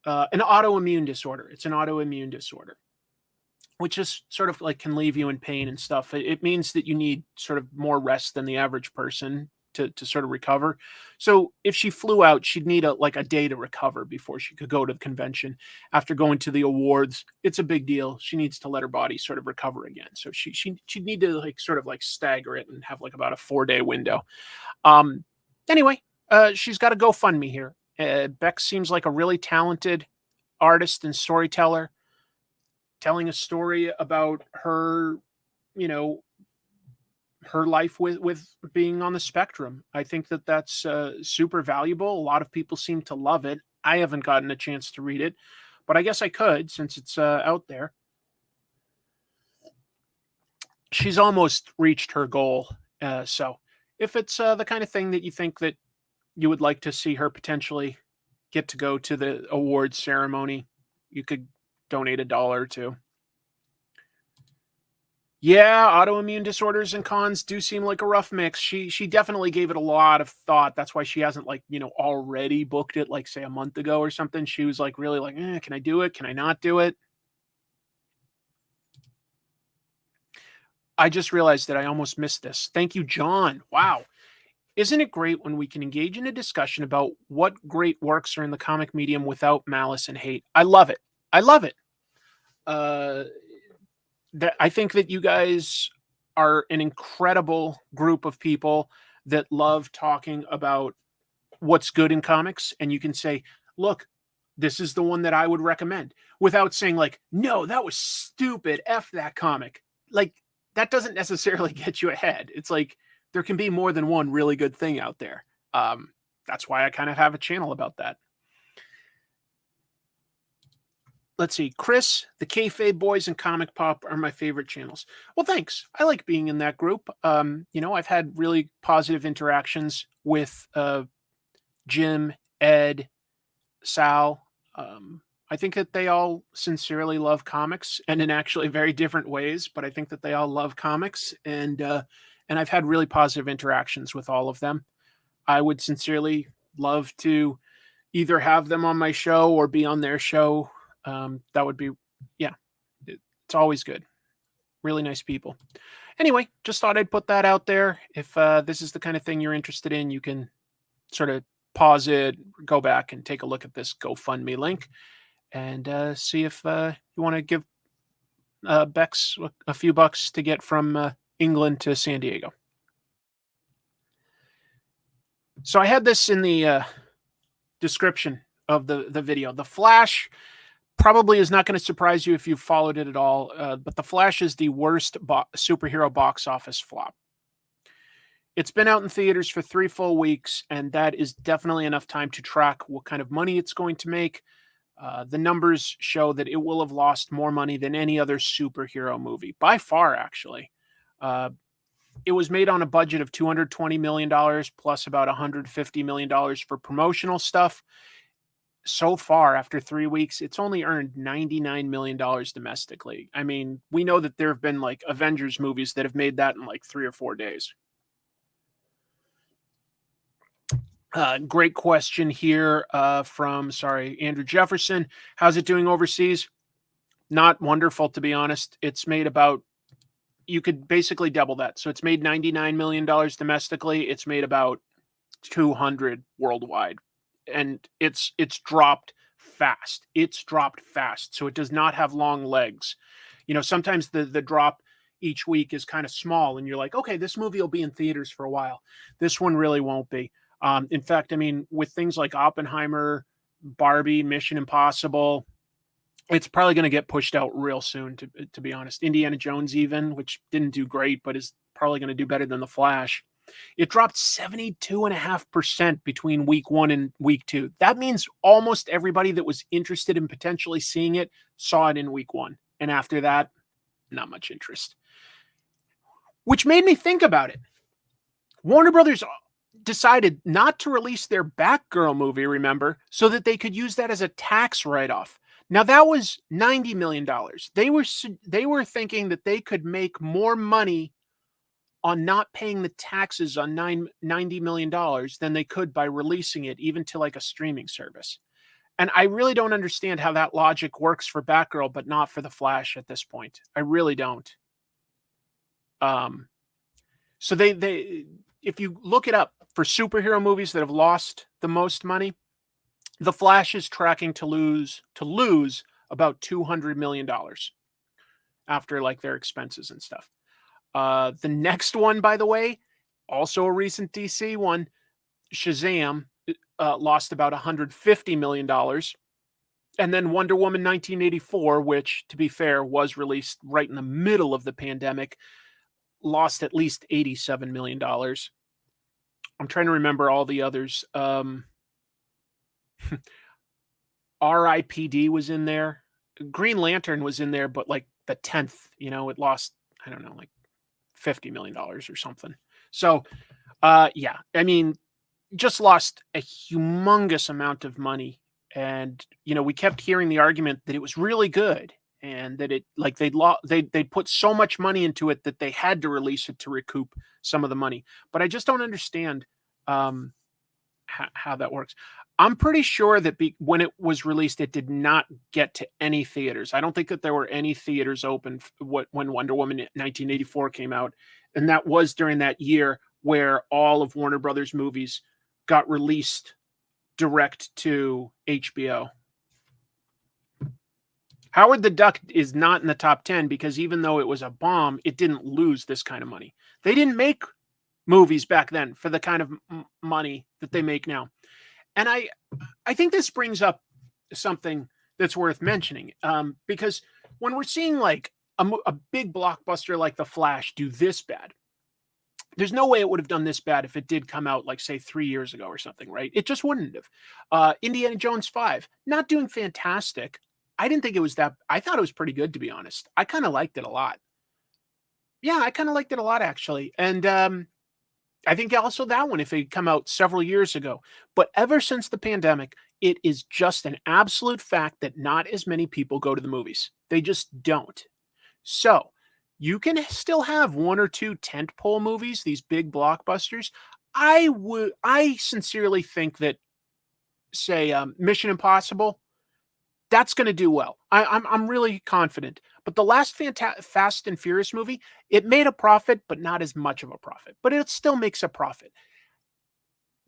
an autoimmune disorder. It's an autoimmune disorder, which is sort of can leave you in pain and stuff. It means that you need sort of more rest than the average person to sort of recover. So if she flew out, she'd need a day to recover before she could go to the convention. After going to the awards, it's a big deal. She needs to let her body sort of recover again. So she'd need to sort of stagger it and have about a 4-day window. Anyway, she's got a GoFundMe here. Beck seems like a really talented artist and storyteller, telling a story about her, her life with being on the spectrum. I think that that's super valuable. A lot of people seem to love it. I haven't gotten a chance to read it, but I guess I could since it's out there. She's almost reached her goal. So if it's the kind of thing that you think that you would like to see her potentially get to go to the awards ceremony, you could donate $1 or $2. Yeah, autoimmune disorders and cons do seem like a rough mix. She definitely gave it a lot of thought. That's why she hasn't already booked it say a month ago or something. She was really can I do it? Can I not do it? I just realized that I almost missed this. Thank you, John. Wow. Isn't it great when we can engage in a discussion about what great works are in the comic medium without malice and hate? I love it. I love it. I think that you guys are an incredible group of people that love talking about what's good in comics. And you can say, look, this is the one that I would recommend, without saying no, that was stupid. F that comic. That doesn't necessarily get you ahead. It's there can be more than one really good thing out there. That's why I kind of have a channel about that. Let's see. Chris, the Kayfabe Boys, and Comic Pop are my favorite channels. Well, thanks. I like being in that group. I've had really positive interactions with Jim, Ed, Sal. I think that they all sincerely love comics, and in actually very different ways, but I think that they all love comics, and I've had really positive interactions with all of them. I would sincerely love to either have them on my show or be on their show. That would be, it's always good. Really nice people. Anyway, just thought I'd put that out there. If this is the kind of thing you're interested in, you can sort of pause it, go back and take a look at this GoFundMe link and see if you want to give Bex a few bucks to get from England to San Diego. So I had this in the description of the video. The Flash probably is not going to surprise you if you've followed it at all, but The Flash is the worst superhero box office flop. It's been out in theaters for 3 full weeks, and that is definitely enough time to track what kind of money it's going to make. The numbers show that it will have lost more money than any other superhero movie, by far, actually. It was made on a budget of $220 million plus about $150 million for promotional stuff. so far, after 3 weeks, it's only earned $99 million domestically. I mean, we know that there have been like Avengers movies that have made that in like 3 or 4 days. Great question here from Andrew Jefferson. How's it doing overseas? Not wonderful, to be honest. It's made about, you could basically double that. So it's made $99 million domestically. It's made about 200 worldwide. And it's dropped fast. It's dropped fast. So it does not have long legs. You know, sometimes the drop each week is kind of small and you're like, okay, this movie will be in theaters for a while. This one really won't be. In fact, I mean, with things like Oppenheimer, Barbie, Mission Impossible, it's probably going to get pushed out real soon, to be honest. Indiana Jones even, which didn't do great, but is probably going to do better than The Flash. It dropped 72.5% between week 1 and week 2. That means almost everybody that was interested in potentially seeing it saw it in week 1. And after that, not much interest. Which made me think about it. Warner Brothers decided not to release their Batgirl movie, remember, so that they could use that as a tax write-off. Now, that was $90 million. They were thinking that they could make more money on not paying the taxes on $90 million than they could by releasing it even to like a streaming service. And I really don't understand how that logic works for Batgirl, but not for The Flash at this point. I really don't. So they if you look it up for superhero movies that have lost the most money, The Flash is tracking to lose about $200 million after like their expenses and stuff. The next one, by the way, also a recent DC one, Shazam, lost about $150 million. And then Wonder Woman 1984, which, to be fair, was released right in the middle of the pandemic, lost at least $87 million. I'm trying to remember all the others. RIPD was in there. Green Lantern was in there, but like the 10th, you know, it lost, I don't know, like $50 million or something. So, yeah, I mean, just lost a humongous amount of money. And, you know, we kept hearing the argument that it was really good and that it, like, they'd put so much money into it that they had to release it to recoup some of the money. But I just don't understand how that works. I'm pretty sure that when it was released, it did not get to any theaters. I don't think that there were any theaters open when Wonder Woman 1984 came out. And that was during that year where all of Warner Brothers movies got released direct to HBO. Howard the Duck is not in the top 10 because even though it was a bomb, it didn't lose this kind of money. They didn't make movies back then for the kind of money that they make now. And I think this brings up something that's worth mentioning, because when we're seeing like a big blockbuster like The Flash do this bad, there's no way it would have done this bad if it did come out like, say, 3 years ago or something, right? It just wouldn't have. Indiana Jones 5, not doing fantastic. I didn't think it was that. I thought it was pretty good, to be honest. I kind of liked it a lot. Yeah, I kind of liked it a lot, actually. And I think also that one, if it had come out several years ago. But ever since the pandemic, it is just an absolute fact that not as many people go to the movies. They just don't. So you can still have one or two tentpole movies, these big blockbusters. I sincerely think that, say, Mission Impossible, that's going to do well. I'm really confident. But the last Fast and Furious movie, it made a profit, but not as much of a profit. But it still makes a profit.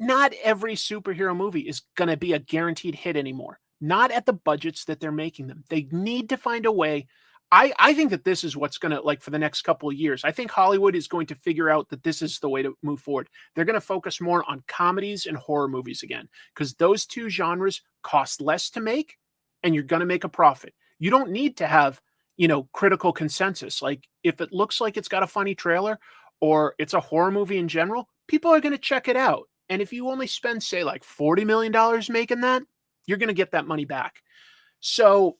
Not every superhero movie is going to be a guaranteed hit anymore. Not at the budgets that they're making them. They need to find a way. I think that this is what's going to, like, for the next couple of years. I think Hollywood is going to figure out that this is the way to move forward. They're going to focus more on comedies and horror movies again, because those two genres cost less to make, and you're going to make a profit. You don't need to have, critical consensus. Like, if it looks like it's got a funny trailer or it's a horror movie in general, people are going to check it out. And if you only spend, say, like $40 million making that, you're going to get that money back. So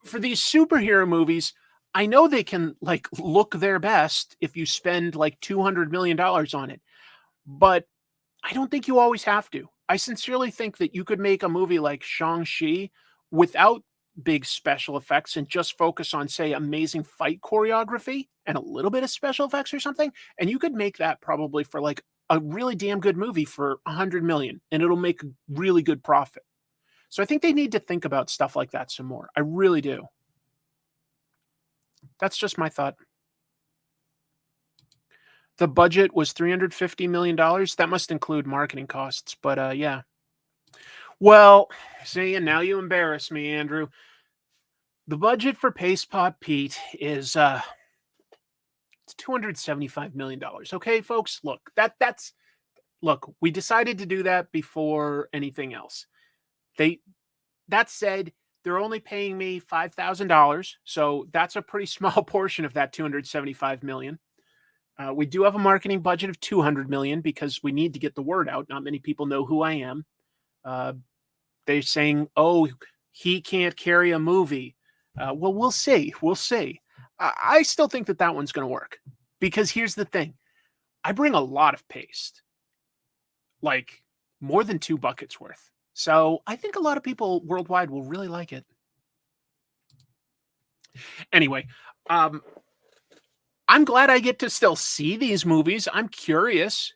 for these superhero movies, I know they can, like, look their best if you spend like $200 million on it, but I don't think you always have to. I sincerely think that you could make a movie like Shang-Chi without big special effects and just focus on, say, amazing fight choreography and a little bit of special effects or something, and you could make that probably for, like, a really damn good movie for 100 million, and it'll make a really good profit. So I think they need to think about stuff like that some more. I really do. That's just my thought. The budget was $350 million. That must include marketing costs, but, yeah. Well, see, and now you embarrass me, Andrew. The budget for Paste Pot Pete is, it's $275 million. Okay, folks? Look, look, we decided to do that before anything else. That said, they're only paying me $5,000, so that's a pretty small portion of that $275 million. We do have a marketing budget of $200 million because we need to get the word out. Not many people know who I am. They're saying, "Oh, he can't carry a movie." Well, we'll see. We'll see. I still think that one's going to work because here's the thing: I bring a lot of paste, like more than 2 buckets worth. So I think a lot of people worldwide will really like it. Anyway, I'm glad I get to still see these movies. I'm curious,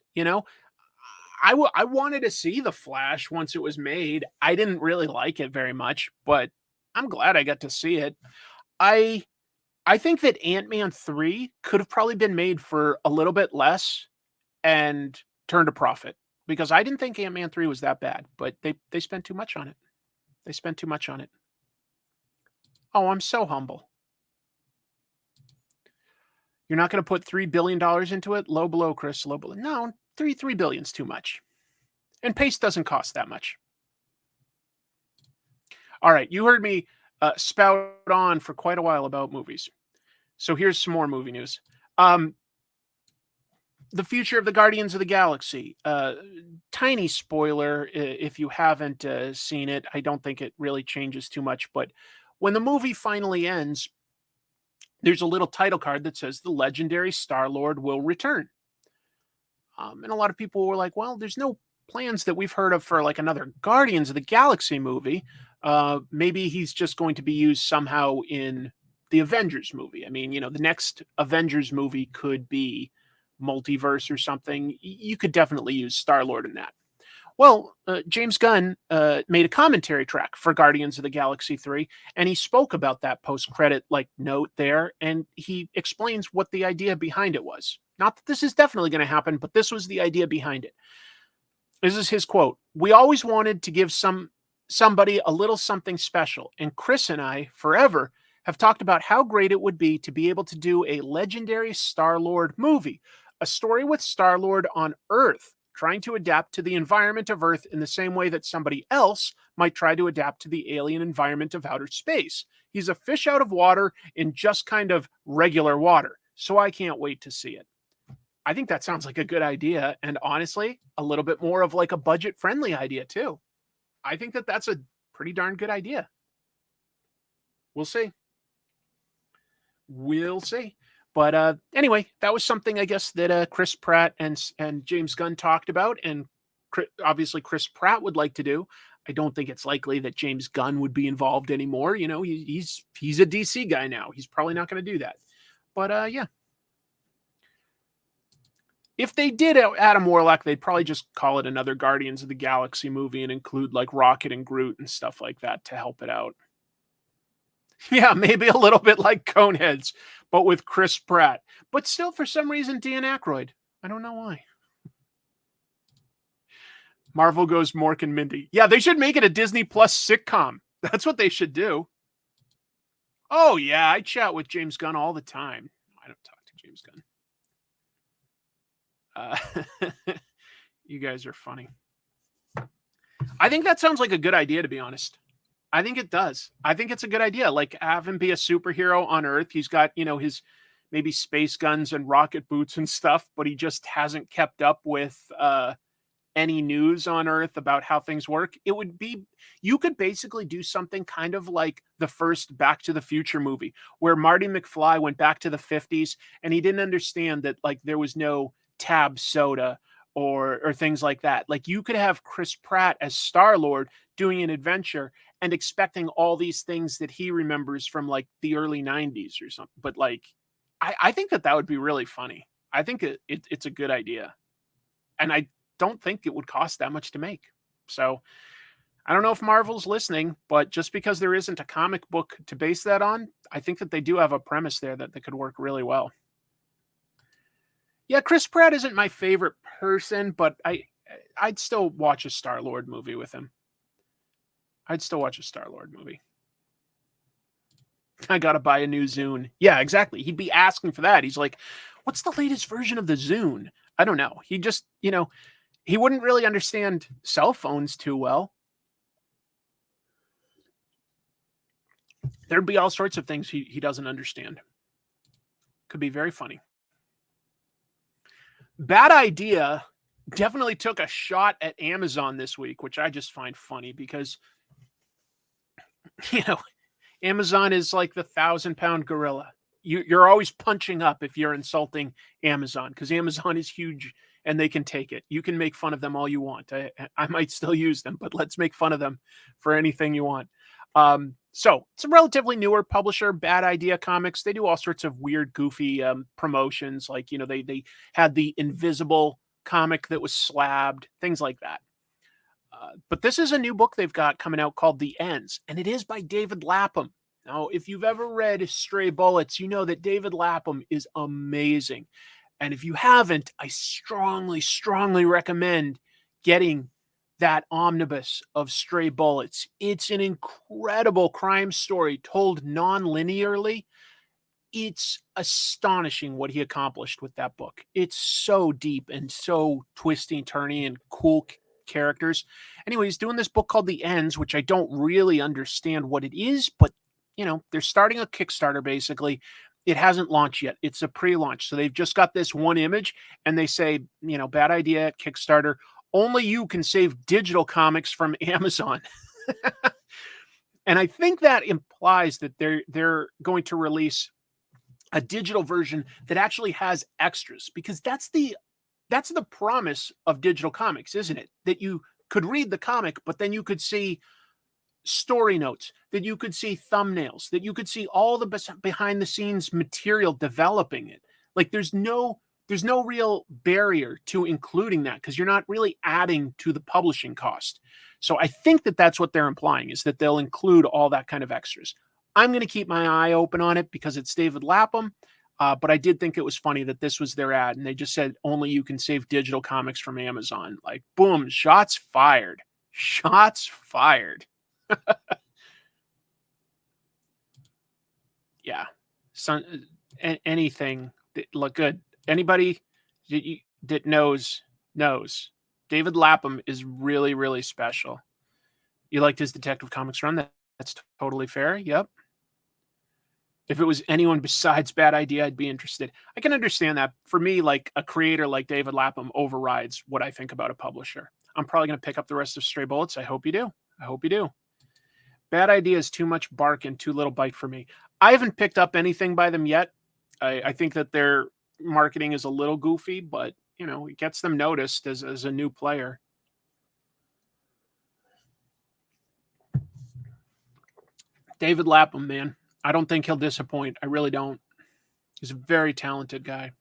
I wanted to see The Flash once it was made. I didn't really like it very much, but I'm glad I got to see it. I think that Ant-Man 3 could have probably been made for a little bit less and turned a profit because I didn't think Ant-Man 3 was that bad, but they spent too much on it. They spent too much on it. Oh, I'm so humble. You're not going to put $3 billion into it? Low blow, Chris. Low blow. No, $3 billion's too much. And paste doesn't cost that much. All right, you heard me spout on for quite a while about movies. So here's some more movie news. The future of the Guardians of the Galaxy. Tiny spoiler if you haven't seen it. I don't think it really changes too much. But when the movie finally ends, there's a little title card that says the legendary Star-Lord will return. And a lot of people were like, well, there's no plans that we've heard of for like another Guardians of the Galaxy movie. Maybe he's just going to be used somehow in the Avengers movie. I mean, the next Avengers movie could be multiverse or something. You could definitely use Star-Lord in that. Well, James Gunn made a commentary track for Guardians of the Galaxy 3, and he spoke about that post-credit note there, and he explains what the idea behind it was. Not that this is definitely going to happen, but this was the idea behind it. This is his quote. "We always wanted to give somebody a little something special, and Chris and I, forever, have talked about how great it would be to be able to do a legendary Star-Lord movie, a story with Star-Lord on Earth, trying to adapt to the environment of Earth in the same way that somebody else might try to adapt to the alien environment of outer space. He's a fish out of water in just kind of regular water, so I can't wait to see it." I think that sounds like a good idea, and honestly, a little bit more of like a budget-friendly idea too. I think that that's a pretty darn good idea. We'll see. We'll see. But anyway, that was something I guess that Chris Pratt and James Gunn talked about, and obviously Chris Pratt would like to do. I don't think it's likely that James Gunn would be involved anymore. He's a DC guy now. He's probably not going to do that. But yeah. If they did Adam Warlock, they'd probably just call it another Guardians of the Galaxy movie and include like Rocket and Groot and stuff like that to help it out. Yeah, maybe a little bit like Coneheads, but with Chris Pratt. But still, for some reason, Dan Aykroyd. I don't know why. Marvel goes Mork and Mindy. Yeah, they should make it a Disney Plus sitcom. That's what they should do. Oh, yeah, I chat with James Gunn all the time. I don't talk to James Gunn. You guys are funny. I think that sounds like a good idea, to be honest. I think it does. I think it's a good idea. Like, have him be a superhero on Earth. He's got, his maybe space guns and rocket boots and stuff, but he just hasn't kept up with any news on Earth about how things work. You could basically do something kind of like the first Back to the Future movie, where Marty McFly went back to the 50s and he didn't understand that there was no Tab soda or things like that. Like you could have Chris Pratt as Star-Lord doing an adventure and expecting all these things that he remembers from like the early 90s or something. But like, I think that would be really funny. I think it's a good idea. And I don't think it would cost that much to make. So I don't know if Marvel's listening, but just because there isn't a comic book to base that on, I think that they do have a premise there that could work really well. Yeah, Chris Pratt isn't my favorite person, but I'd still watch a Star-Lord movie with him. I'd still watch a Star-Lord movie. I gotta buy a new Zune. Yeah, exactly. He'd be asking for that. He's like, what's the latest version of the Zune? I don't know. He just, he wouldn't really understand cell phones too well. There'd be all sorts of things he doesn't understand. Could be very funny. Bad Idea definitely took a shot at Amazon this week, which I just find funny because, Amazon is like the 1,000-pound gorilla. You're always punching up if you're insulting Amazon because Amazon is huge and they can take it. You can make fun of them all you want. I might still use them, but let's make fun of them for anything you want. So it's a relatively newer publisher, Bad Idea Comics. They do all sorts of weird, goofy promotions. Like, they had the Invisible comic that was slabbed, things like that. But this is a new book they've got coming out called The Ends, and it is by David Lapham. Now, if you've ever read Stray Bullets, you know that David Lapham is amazing. And if you haven't, I strongly, strongly recommend getting that omnibus of Stray Bullets. It's an incredible crime story told non-linearly. It's astonishing what he accomplished with that book. It's so deep and so twisty, turny, and cool characters. Anyway, he's doing this book called The Ends, which I don't really understand what it is, but they're starting a Kickstarter basically. It hasn't launched yet. It's a pre-launch. So they've just got this one image and they say, bad idea at Kickstarter. Only you can save digital comics from Amazon. And I think that implies that they're going to release a digital version that actually has extras, because that's the promise of digital comics, isn't it? That you could read the comic, but then you could see story notes, that you could see thumbnails, that you could see all the behind the scenes material developing it. Like there's no real barrier to including that because you're not really adding to the publishing cost. So I think that that's what they're implying, is that they'll include all that kind of extras. I'm going to keep my eye open on it because it's David Lapham. But I did think it was funny that this was their ad and they just said, only you can save digital comics from Amazon. Like, boom, shots fired. Shots fired. Yeah. Anything that look good. Anybody that knows. David Lapham is really, really special. You liked his Detective Comics run? That's totally fair. Yep. If it was anyone besides Bad Idea, I'd be interested. I can understand that. For me, like a creator like David Lapham overrides what I think about a publisher. I'm probably going to pick up the rest of Stray Bullets. I hope you do. Bad Idea is too much bark and too little bite for me. I haven't picked up anything by them yet. I think that their marketing is a little goofy, but it gets them noticed as a new player. David Lapham, man. I don't think he'll disappoint. I really don't. He's a very talented guy.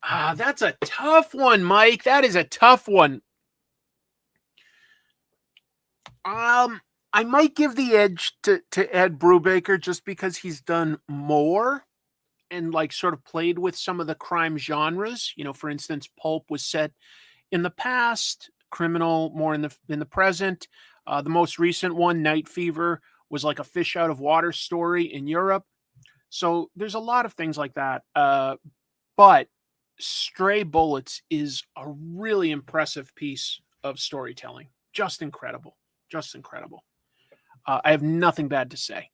That's a tough one, Mike. That is a tough one. I might give the edge to Ed Brubaker just because he's done more and like sort of played with some of the crime genres. For instance, Pulp was set in the past, Criminal more in the present. The most recent one, Night Fever, was like a fish out of water story in Europe. So there's a lot of things like that. But Stray Bullets is a really impressive piece of storytelling. Just incredible. I have nothing bad to say.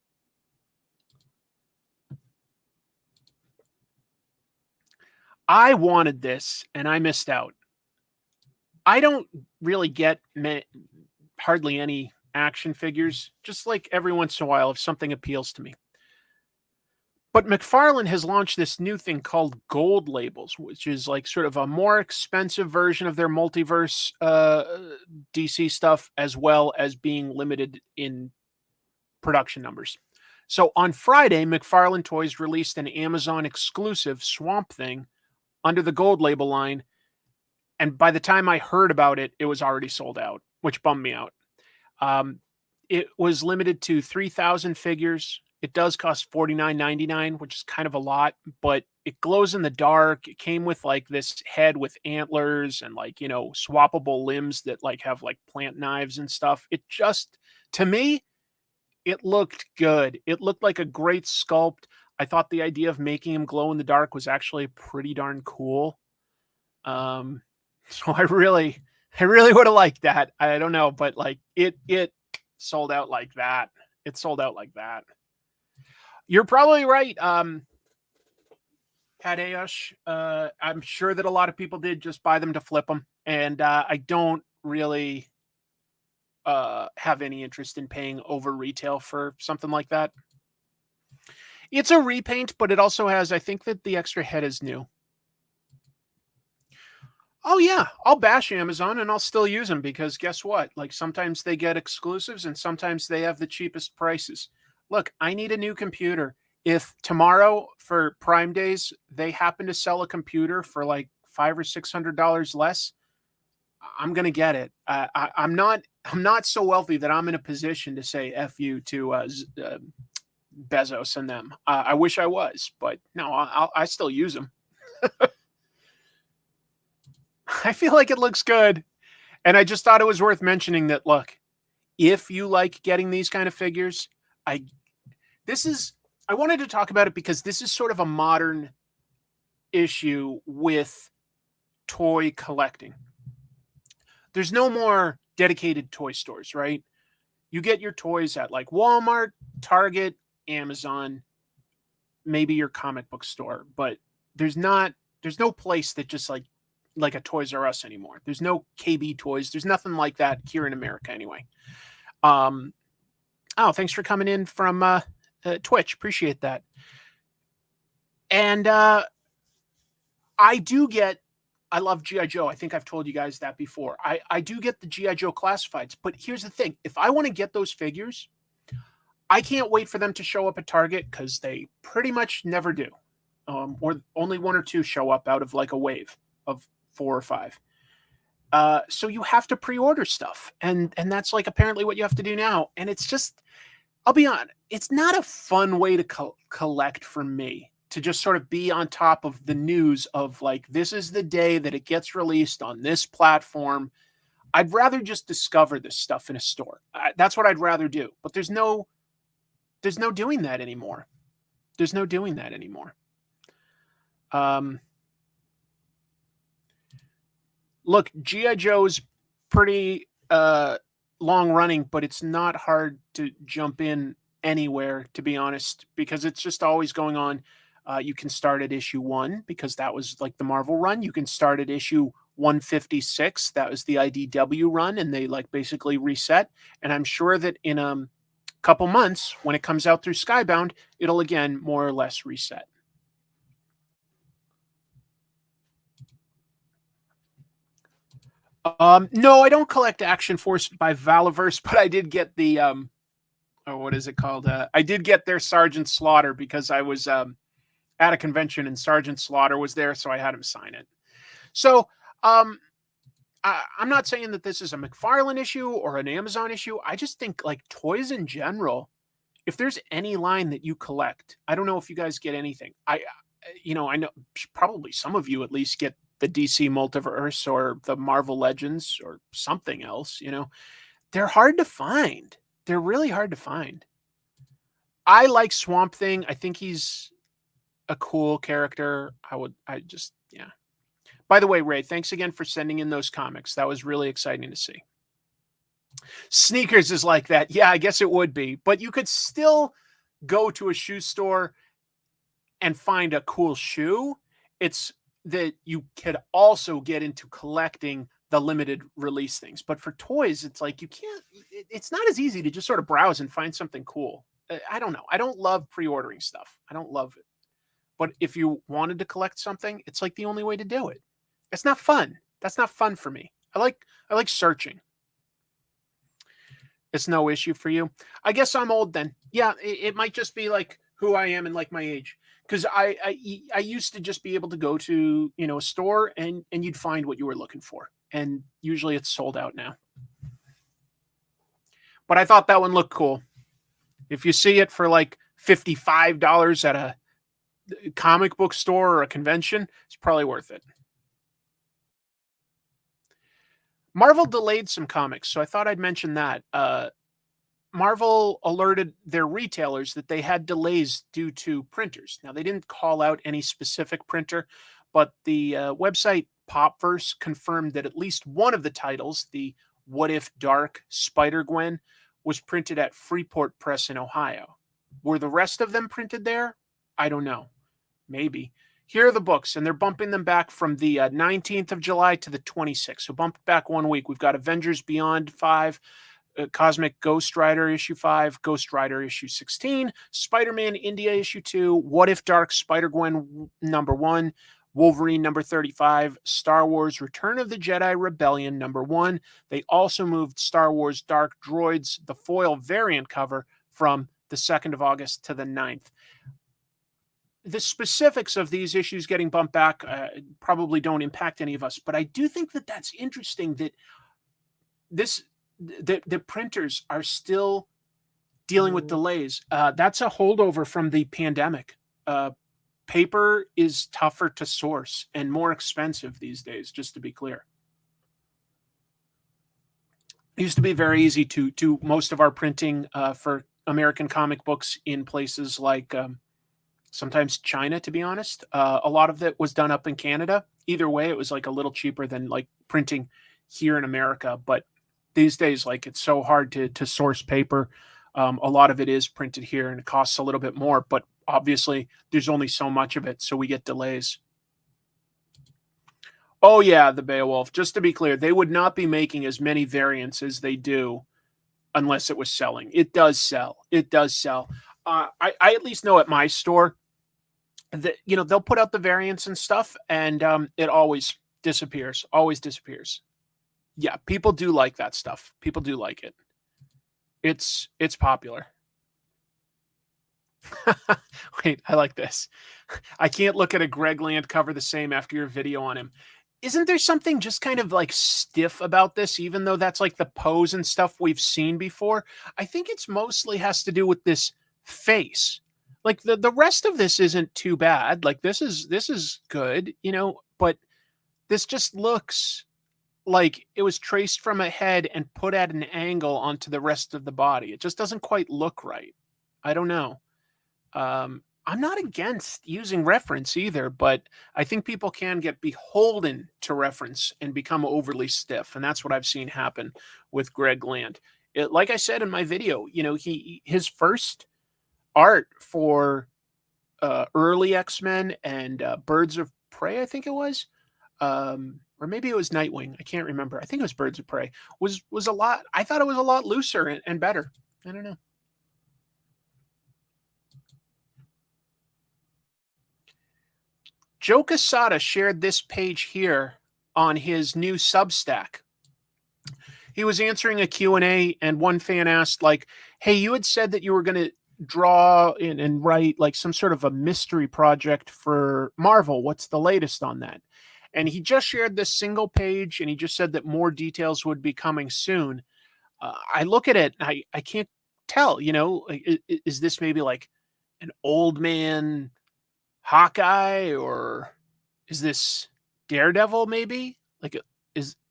I wanted this and I missed out. I don't really get hardly any action figures, just like every once in a while if something appeals to me. But McFarlane has launched this new thing called gold labels, which is like sort of a more expensive version of their multiverse DC stuff, as well as being limited in production numbers. So on Friday, McFarlane Toys released an Amazon exclusive Swamp Thing under the gold label line. And by the time I heard about it, it was already sold out, which bummed me out. Um, it was limited to 3,000 figures. It does cost $49.99, which is kind of a lot, but it glows in the dark. It came with like this head with antlers and like, swappable limbs that like have like plant knives and stuff. It just, to me, it looked good. It looked like a great sculpt. I thought the idea of making him glow in the dark was actually pretty darn cool. So I really would have liked that. I don't know, but like it sold out like that. It sold out like that. You're probably right. Tadeusz, I'm sure that a lot of people did just buy them to flip them. And I don't really have any interest in paying over retail for something like that. It's a repaint, but it also has, I think that the extra head is new. Oh yeah, I'll bash Amazon and I'll still use them because guess what? Like sometimes they get exclusives and sometimes they have the cheapest prices. Look, I need a new computer. If tomorrow for Prime Days they happen to sell a computer for like $500 or $600 less, I'm gonna get it. I'm not so wealthy that I'm in a position to say "f you" to Bezos and them. I wish I was, but no, I still use them. I feel like it looks good. And I just thought it was worth mentioning that, look, if you like getting these kind of figures, I wanted to talk about it because this is sort of a modern issue with toy collecting. There's no more dedicated toy stores, right? You get your toys at like Walmart, Target, Amazon, maybe your comic book store, but there's no place that just like a Toys R Us anymore. There's no KB Toys. There's nothing like that here in America anyway. Thanks for coming in from Twitch. Appreciate that. And I love G.I. Joe. I think I've told you guys that before. I do get the G.I. Joe classifieds, but here's the thing. If I want to get those figures, I can't wait for them to show up at Target because they pretty much never do. Or only one or two show up out of like a wave of 4 or 5. So you have to pre-order stuff. And that's like apparently what you have to do now. And it's just, I'll be honest, it's not a fun way to collect for me, to just sort of be on top of the news of like, this is the day that it gets released on this platform. I'd rather just discover this stuff in a store. That's what I'd rather do. But there's no doing that anymore. There's no doing that anymore. Look, G.I. Joe's pretty long running, but it's not hard to jump in anywhere, to be honest, because it's just always going on. You can start at issue 1 because that was like the Marvel run. You can start at issue 156. That was the IDW run, and they like basically reset. And I'm sure that in a couple months, when it comes out through Skybound, it'll again more or less reset. No, I don't collect Action Force by Valiverse, but I did get the what is it called? I did get their Sergeant Slaughter because I was at a convention and Sergeant Slaughter was there, so I had him sign it. So I'm not saying that this is a McFarlane issue or an Amazon issue. I just think like toys in general, if there's any line that you collect, I don't know if you guys get anything. I know probably some of you at least get the DC Multiverse or the Marvel Legends or something else, they're hard to find. They're really hard to find. I like Swamp Thing. I think he's a cool character. Yeah. By the way, Ray, thanks again for sending in those comics. That was really exciting to see. Sneakers is like that. Yeah, I guess it would be, but you could still go to a shoe store and find a cool shoe. It's that you could also get into collecting the limited release things. But for toys, it's like you can't, it's not as easy to just sort of browse and find something cool. I don't know. I don't love pre-ordering stuff. I don't love it. But if you wanted to collect something, it's like the only way to do it. It's not fun. That's not fun for me. I like searching. It's no issue for you. I guess I'm old then. Yeah, it might just be like who I am and like my age. Because I used to just be able to go to a store and you'd find what you were looking for, and usually it's sold out now. But I thought that one looked cool. If you see it for like $55 at a comic book store or a convention, it's probably worth it. Marvel delayed some comics, so I thought I'd mention that. Marvel alerted their retailers that they had delays due to printers. Now, they didn't call out any specific printer, but the website Popverse confirmed that at least one of the titles, the What If Dark Spider-Gwen, was printed at Freeport Press in Ohio. Were the rest of them printed there? I don't know. Maybe. Here are the books, and they're bumping them back from the 19th of July to the 26th. So bumped back 1 week. We've got Avengers Beyond 5, Cosmic Ghost Rider issue 5, Ghost Rider issue 16, Spider-Man India issue 2, What If Dark Spider-Gwen number 1, Wolverine number 35, Star Wars Return of the Jedi Rebellion number 1. They also moved Star Wars Dark Droids, the foil variant cover, from the 2nd of August to the 9th. The specifics of these issues getting bumped back probably don't impact any of us, but I do think that that's interesting that the printers are still dealing with delays. That's a holdover from the pandemic. Paper is tougher to source and more expensive these days, just to be clear. It used to be very easy to do most of our printing for American comic books in places like sometimes China, to be honest. A lot of it was done up in Canada. Either way, it was like a little cheaper than like printing here in America. But these days, like, it's so hard to source paper. A lot of it is printed here and it costs a little bit more, but obviously there's only so much of it, so we get delays. Oh yeah, the Beowulf. Just to be clear, they would not be making as many variants as they do unless it was selling. It does sell. It does sell. I at least know at my store that they'll put out the variants and stuff, and it always disappears. Always disappears. Yeah, people do like that stuff. People do like it. It's popular. Wait, I like this. I can't look at a Greg Land cover the same after your video on him. Isn't there something just kind of like stiff about this, even though that's like the pose and stuff we've seen before? I think it's mostly has to do with this face. Like the rest of this isn't too bad. Like this is good, but this just looks like it was traced from a head and put at an angle onto the rest of the body. It just doesn't quite look right. I don't know. I'm not against using reference either, but I think people can get beholden to reference and become overly stiff. And that's what I've seen happen with Greg Land. Like I said in my video, his first art for early X-Men and Birds of Prey, I think it was, or maybe it was Nightwing. I can't remember. I think it was Birds of Prey. Was a lot. I thought it was a lot looser and better. I don't know. Joe Quesada shared this page here on his new Substack. He was answering a Q&A, and one fan asked, like, hey, you had said that you were going to draw and write like some sort of a mystery project for Marvel. What's the latest on that? And he just shared this single page, and he just said that more details would be coming soon. I look at it, and I can't tell, is this maybe like an old man Hawkeye, or is this Daredevil maybe? Like,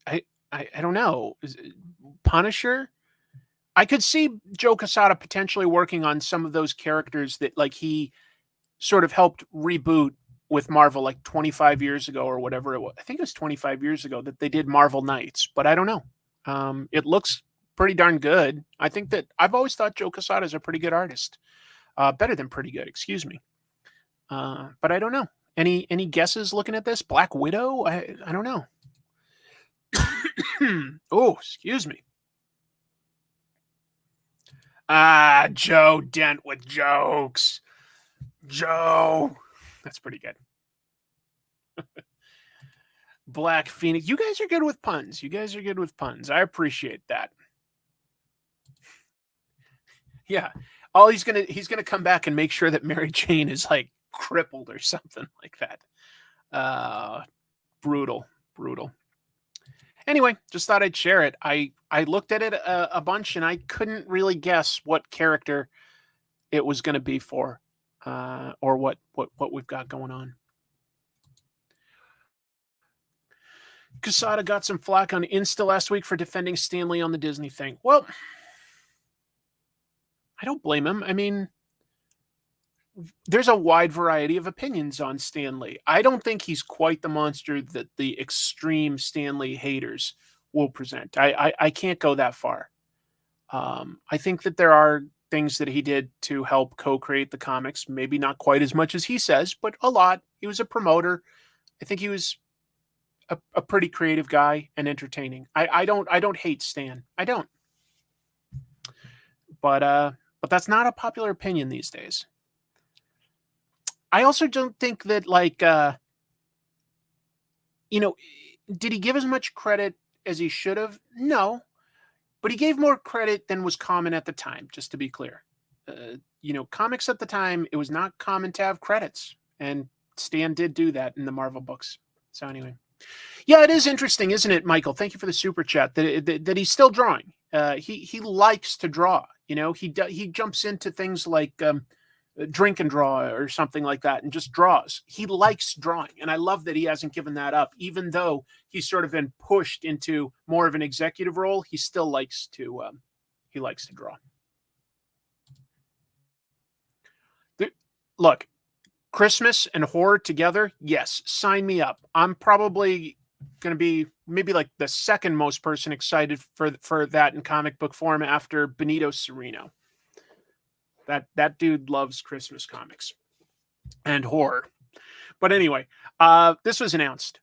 I don't know. Is it Punisher? I could see Joe Quesada potentially working on some of those characters that like he sort of helped reboot with Marvel like 25 years ago or whatever it was. I think it was 25 years ago that they did Marvel Knights, but I don't know. It looks pretty darn good. I think that I've always thought Joe Quesada is a pretty good artist. Better than pretty good, excuse me. But I don't know. Any guesses looking at this? Black Widow? I don't know. Oh, excuse me. Ah, Joe Dent with jokes. Joe. That's pretty good. Black Phoenix. You guys are good with puns. You guys are good with puns. I appreciate that. Yeah. All he's gonna come back and make sure that Mary Jane is like crippled or something like that. Brutal. Brutal. Anyway, just thought I'd share it. I looked at it a bunch and I couldn't really guess what character it was going to be for, or what we've got going on. Casada got some flack on Insta last week for defending Stan Lee on the Disney thing. Well, I don't blame him. I mean, there's a wide variety of opinions on Stan Lee. I don't think he's quite the monster that the extreme Stan Lee haters will present. I can't go that far. I think that there are things that he did to help co-create the comics. Maybe not quite as much as he says, but a lot. He was a promoter. I think he was a pretty creative guy and entertaining. I don't hate Stan. I don't. But that's not a popular opinion these days. I also don't think that, like, did he give as much credit as he should have? No, but he gave more credit than was common at the time, just to be clear. Comics at the time, it was not common to have credits, and Stan did do that in the Marvel books. So anyway, yeah, it is interesting, isn't it, Michael? Thank you for the super chat. That he's still drawing. He likes to draw. He jumps into things like drink and draw or something like that and just draws. He likes drawing, and I love that he hasn't given that up. Even though he's sort of been pushed into more of an executive role, he still likes to draw. Look, Christmas and horror together, yes, sign me up. I'm probably going to be maybe like the second most person excited for that in comic book form after Benito Cereno. That dude loves Christmas comics and horror. But anyway, this was announced.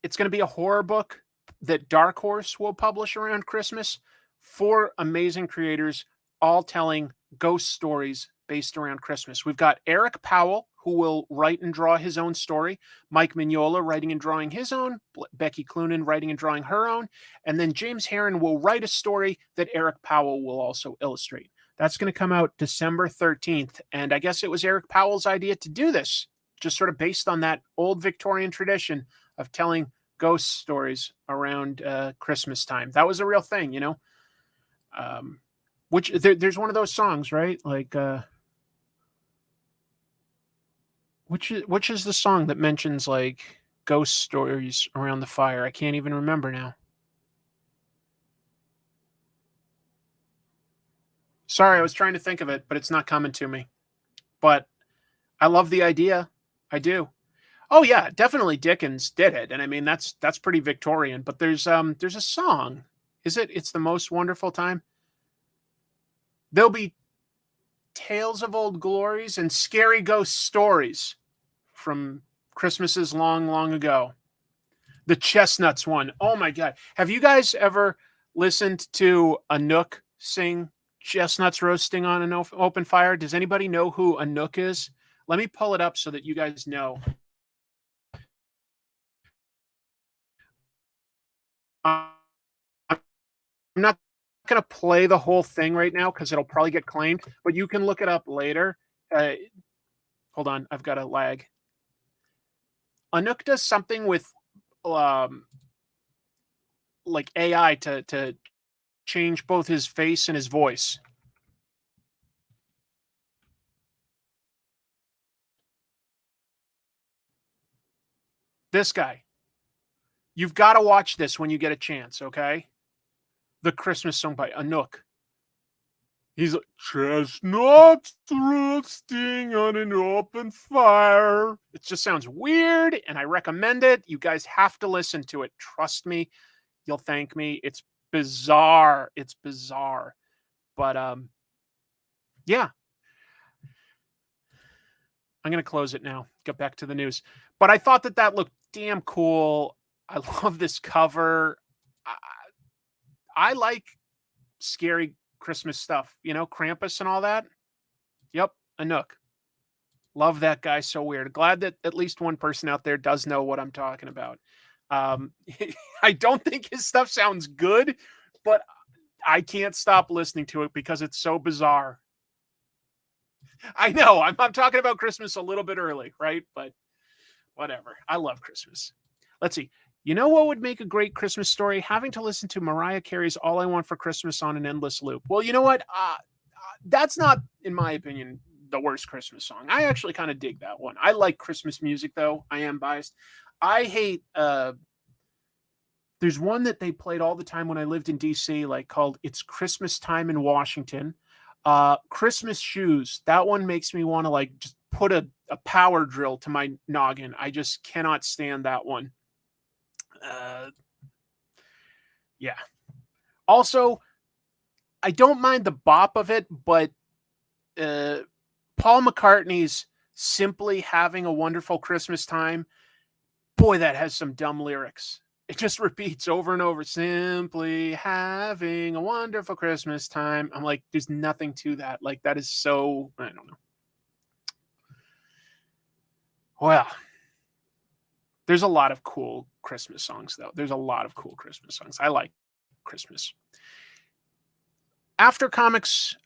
It's going to be a horror book that Dark Horse will publish around Christmas. 4 amazing creators, all telling ghost stories based around Christmas. We've got Eric Powell, who will write and draw his own story, Mike Mignola writing and drawing his own, Becky Cloonan writing and drawing her own, and then James Herron will write a story that Eric Powell will also illustrate. That's going to come out December 13th, and I guess it was Eric Powell's idea to do this, just sort of based on that old Victorian tradition of telling ghost stories around Christmas time. That was a real thing, which there's one of those songs, right? Like, which is the song that mentions like ghost stories around the fire? I can't even remember now. Sorry, I was trying to think of it, but it's not coming to me. But I love the idea. I do. Oh yeah, definitely Dickens did it, and I mean that's pretty Victorian. But there's a song. It's the most wonderful time. There'll be tales of old glories and scary ghost stories from Christmases long, long ago. The Chestnuts one. Oh my God. Have you guys ever listened to Anouk sing Chestnuts Roasting on an Open Fire? Does anybody know who Anouk is? Let me pull it up so that you guys know. I'm not going to play the whole thing right now because it'll probably get claimed, but you can look it up later. Hold on, I've got a lag. Anouk does something with like AI to change both his face and his voice. This guy. You've got to watch this when you get a chance, okay? The Christmas song by Anouk. He's like, chestnuts roasting on an open fire. It just sounds weird, and I recommend it. You guys have to listen to it. Trust me. You'll thank me. It's bizarre. It's bizarre. But, yeah. I'm going to close it now. Get back to the news. But I thought that looked damn cool. I love this cover. I like scary Christmas stuff, you know, Krampus and all that. Yep, Anouk. Love that guy. So weird. Glad that at least one person out there does know what I'm talking about. Um, I don't think his stuff sounds good, but I can't stop listening to it because it's so bizarre. I know I'm talking about Christmas a little bit early, right? But whatever. I love Christmas. Let's see. You know what would make a great Christmas story? Having to listen to Mariah Carey's All I Want for Christmas on an endless loop. Well, you know what? That's not, in my opinion, the worst Christmas song. I actually kind of dig that one. I like Christmas music, though. I am biased. I hate, there's one that they played all the time when I lived in DC, like called It's Christmas Time in Washington. Christmas Shoes. That one makes me want to like just put a power drill to my noggin. I just cannot stand that one. Yeah. Also, I don't mind the bop of it, but Paul McCartney's Simply Having a Wonderful Christmas Time, boy, that has some dumb lyrics. It just repeats over and over. Simply having a wonderful Christmas time. I'm like, there's nothing to that. Like, that is so, I don't know. Well, there's a lot of cool Christmas songs, though. There's a lot of cool Christmas songs. I like Christmas. Aftershock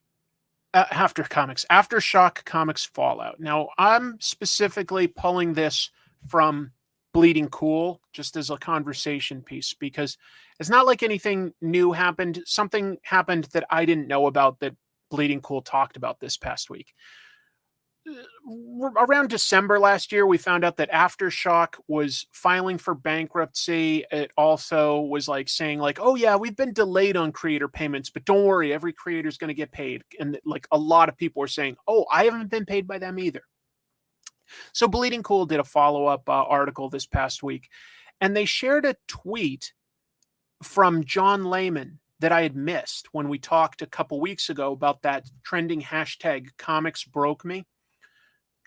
Comics Fallout. Now, I'm specifically pulling this from Bleeding Cool just as a conversation piece because it's not like anything new happened. Something happened that I didn't know about that Bleeding Cool talked about this past week. Around December last year, we found out that Aftershock was filing for bankruptcy. It also was like saying like, oh yeah, we've been delayed on creator payments, but don't worry, every creator is going to get paid. And like a lot of people are saying, oh, I haven't been paid by them either. So Bleeding Cool did a follow-up article this past week, and they shared a tweet from John Layman that I had missed when we talked a couple weeks ago about that trending hashtag comics broke me.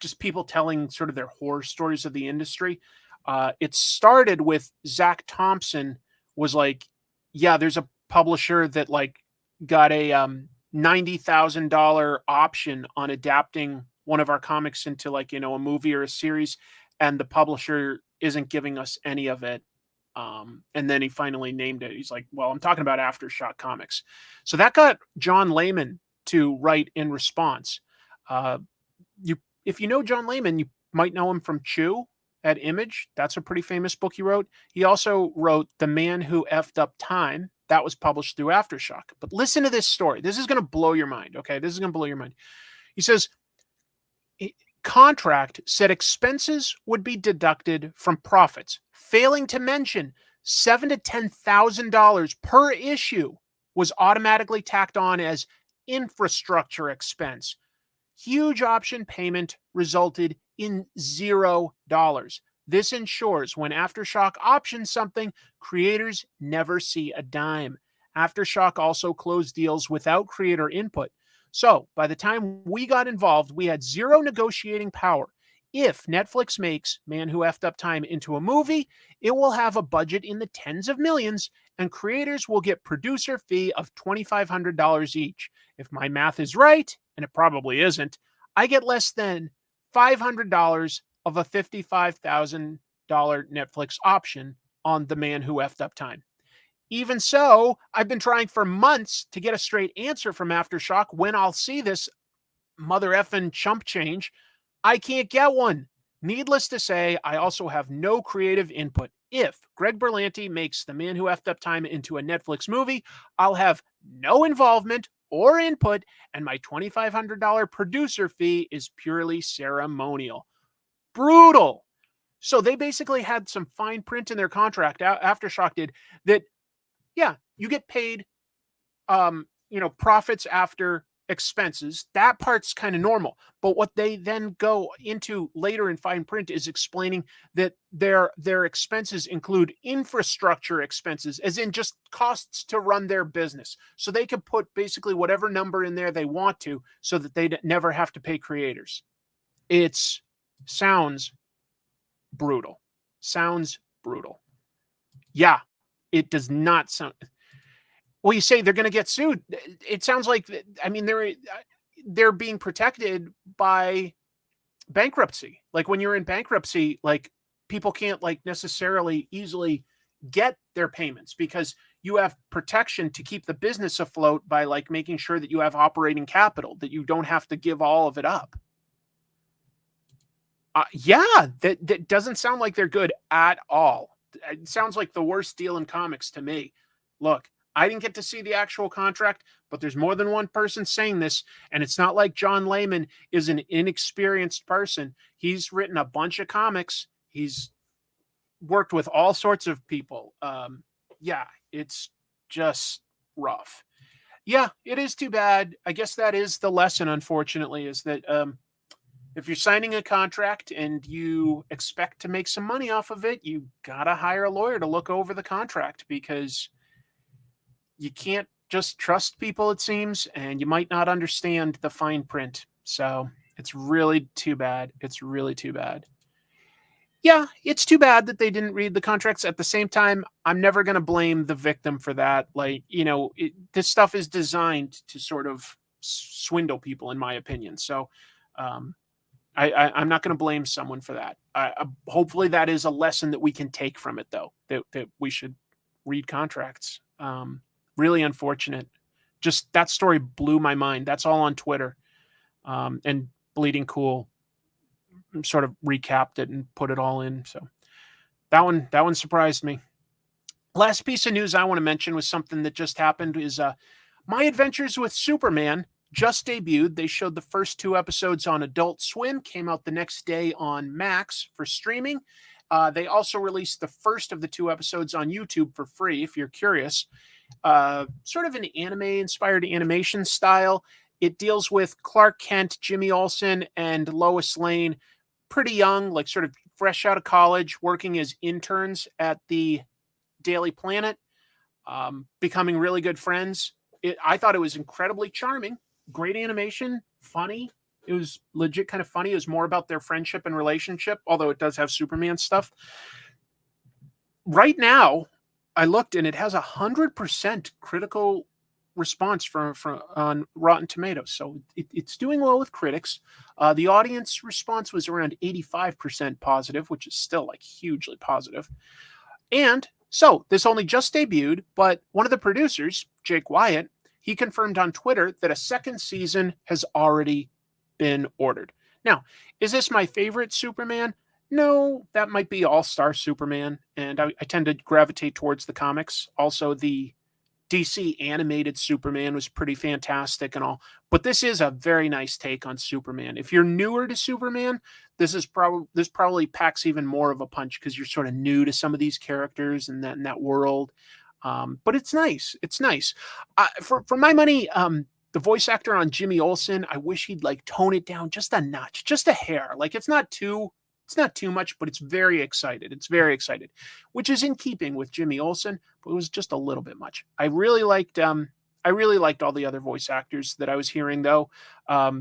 Just people telling sort of their horror stories of the industry. It started with Zach Thompson was like, yeah, there's a publisher that like got a $90,000 option on adapting one of our comics into like, you know, a movie or a series, and the publisher isn't giving us any of it. And then he finally named it. He's like, well, I'm talking about Aftershock Comics. So that got John Layman to write in response. If you know John Layman, you might know him from Chew at Image. That's a pretty famous book he wrote. He also wrote The Man Who Effed Up Time. That was published through Aftershock. But listen to this story. This is going to blow your mind, okay? This is going to blow your mind. He says, contract said expenses would be deducted from profits, failing to mention $7,000 to $10,000 per issue was automatically tacked on as infrastructure expense. Huge option payment resulted in $0. This ensures when Aftershock options something, creators never see a dime. Aftershock also closed deals without creator input. So by the time we got involved, we had zero negotiating power. If Netflix makes Man Who Effed Up Time into a movie, it will have a budget in the tens of millions, and creators will get producer fee of $2,500 each. If my math is right, and it probably isn't, I get less than $500 of a $55,000 Netflix option on The Man Who Effed Up Time. Even so, I've been trying for months to get a straight answer from Aftershock when I'll see this mother effing chump change. I can't get one. Needless to say, I also have no creative input. If Greg Berlanti makes The Man Who Effed Up Time into a Netflix movie, I'll have no involvement or input, and my $2,500 producer fee is purely ceremonial. Brutal. So they basically had some fine print in their contract, Aftershock did, that, yeah, you get paid, profits after expenses. That part's kind of normal. But what they then go into later in fine print is explaining that their expenses include infrastructure expenses, as in just costs to run their business. So they can put basically whatever number in there they want to so that they never have to pay creators. It sounds brutal. Sounds brutal. Yeah, it does not sound... Well, you say they're going to get sued. It sounds like, I mean, they're being protected by bankruptcy. Like when you're in bankruptcy, like people can't like necessarily easily get their payments because you have protection to keep the business afloat by like making sure that you have operating capital, that you don't have to give all of it up. Yeah, that doesn't sound like they're good at all. It sounds like the worst deal in comics to me. Look, I didn't get to see the actual contract, but there's more than one person saying this, and it's not like John Layman is an inexperienced person. He's written a bunch of comics. He's worked with all sorts of people. Yeah, it's just rough. Yeah, it is too bad. I guess that is the lesson, unfortunately, is that if you're signing a contract and you expect to make some money off of it, you gotta hire a lawyer to look over the contract because you can't just trust people, it seems, and you might not understand the fine print. So it's really too bad. It's really too bad. Yeah, it's too bad that they didn't read the contracts. At the same time, I'm never going to blame the victim for that. Like, this stuff is designed to sort of swindle people, in my opinion. So I'm not going to blame someone for that. Hopefully that is a lesson that we can take from it, though, that we should read contracts. Really unfortunate. Just that story blew my mind. That's all on Twitter. And Bleeding Cool sort of recapped it and put it all in. So that one surprised me. Last piece of news I want to mention was something that just happened is My Adventures with Superman just debuted. They showed the first 2 episodes on Adult Swim, came out the next day on Max for streaming. They also released the first of the 2 episodes on YouTube for free, if you're curious. Sort of an anime-inspired animation style. It deals with Clark Kent, Jimmy Olsen, and Lois Lane, pretty young, like sort of fresh out of college, working as interns at the Daily Planet, becoming really good friends. I thought it was incredibly charming, great animation, funny. It was legit kind of funny. It was more about their friendship and relationship, although it does have Superman stuff. Right now, I looked and it has 100% critical response from on Rotten Tomatoes. So it's doing well with critics. The audience response was around 85% positive, which is still like hugely positive. And so this only just debuted, but one of the producers, Jake Wyatt, he confirmed on Twitter that a second season has already been ordered. Now, is this my favorite Superman? No, that might be All-Star Superman, and I tend to gravitate towards the comics. Also, the DC animated Superman was pretty fantastic and all, but this is a very nice take on Superman. If you're newer to Superman, this probably packs even more of a punch because you're sort of new to some of these characters and that world. But it's nice. It's nice. For my money, the voice actor on Jimmy Olsen, I wish he'd like tone it down just a notch, just a hair. Like it's not too much, but it's very excited. It's very excited, which is in keeping with Jimmy Olsen, but it was just a little bit much. I really liked all the other voice actors that I was hearing though. Who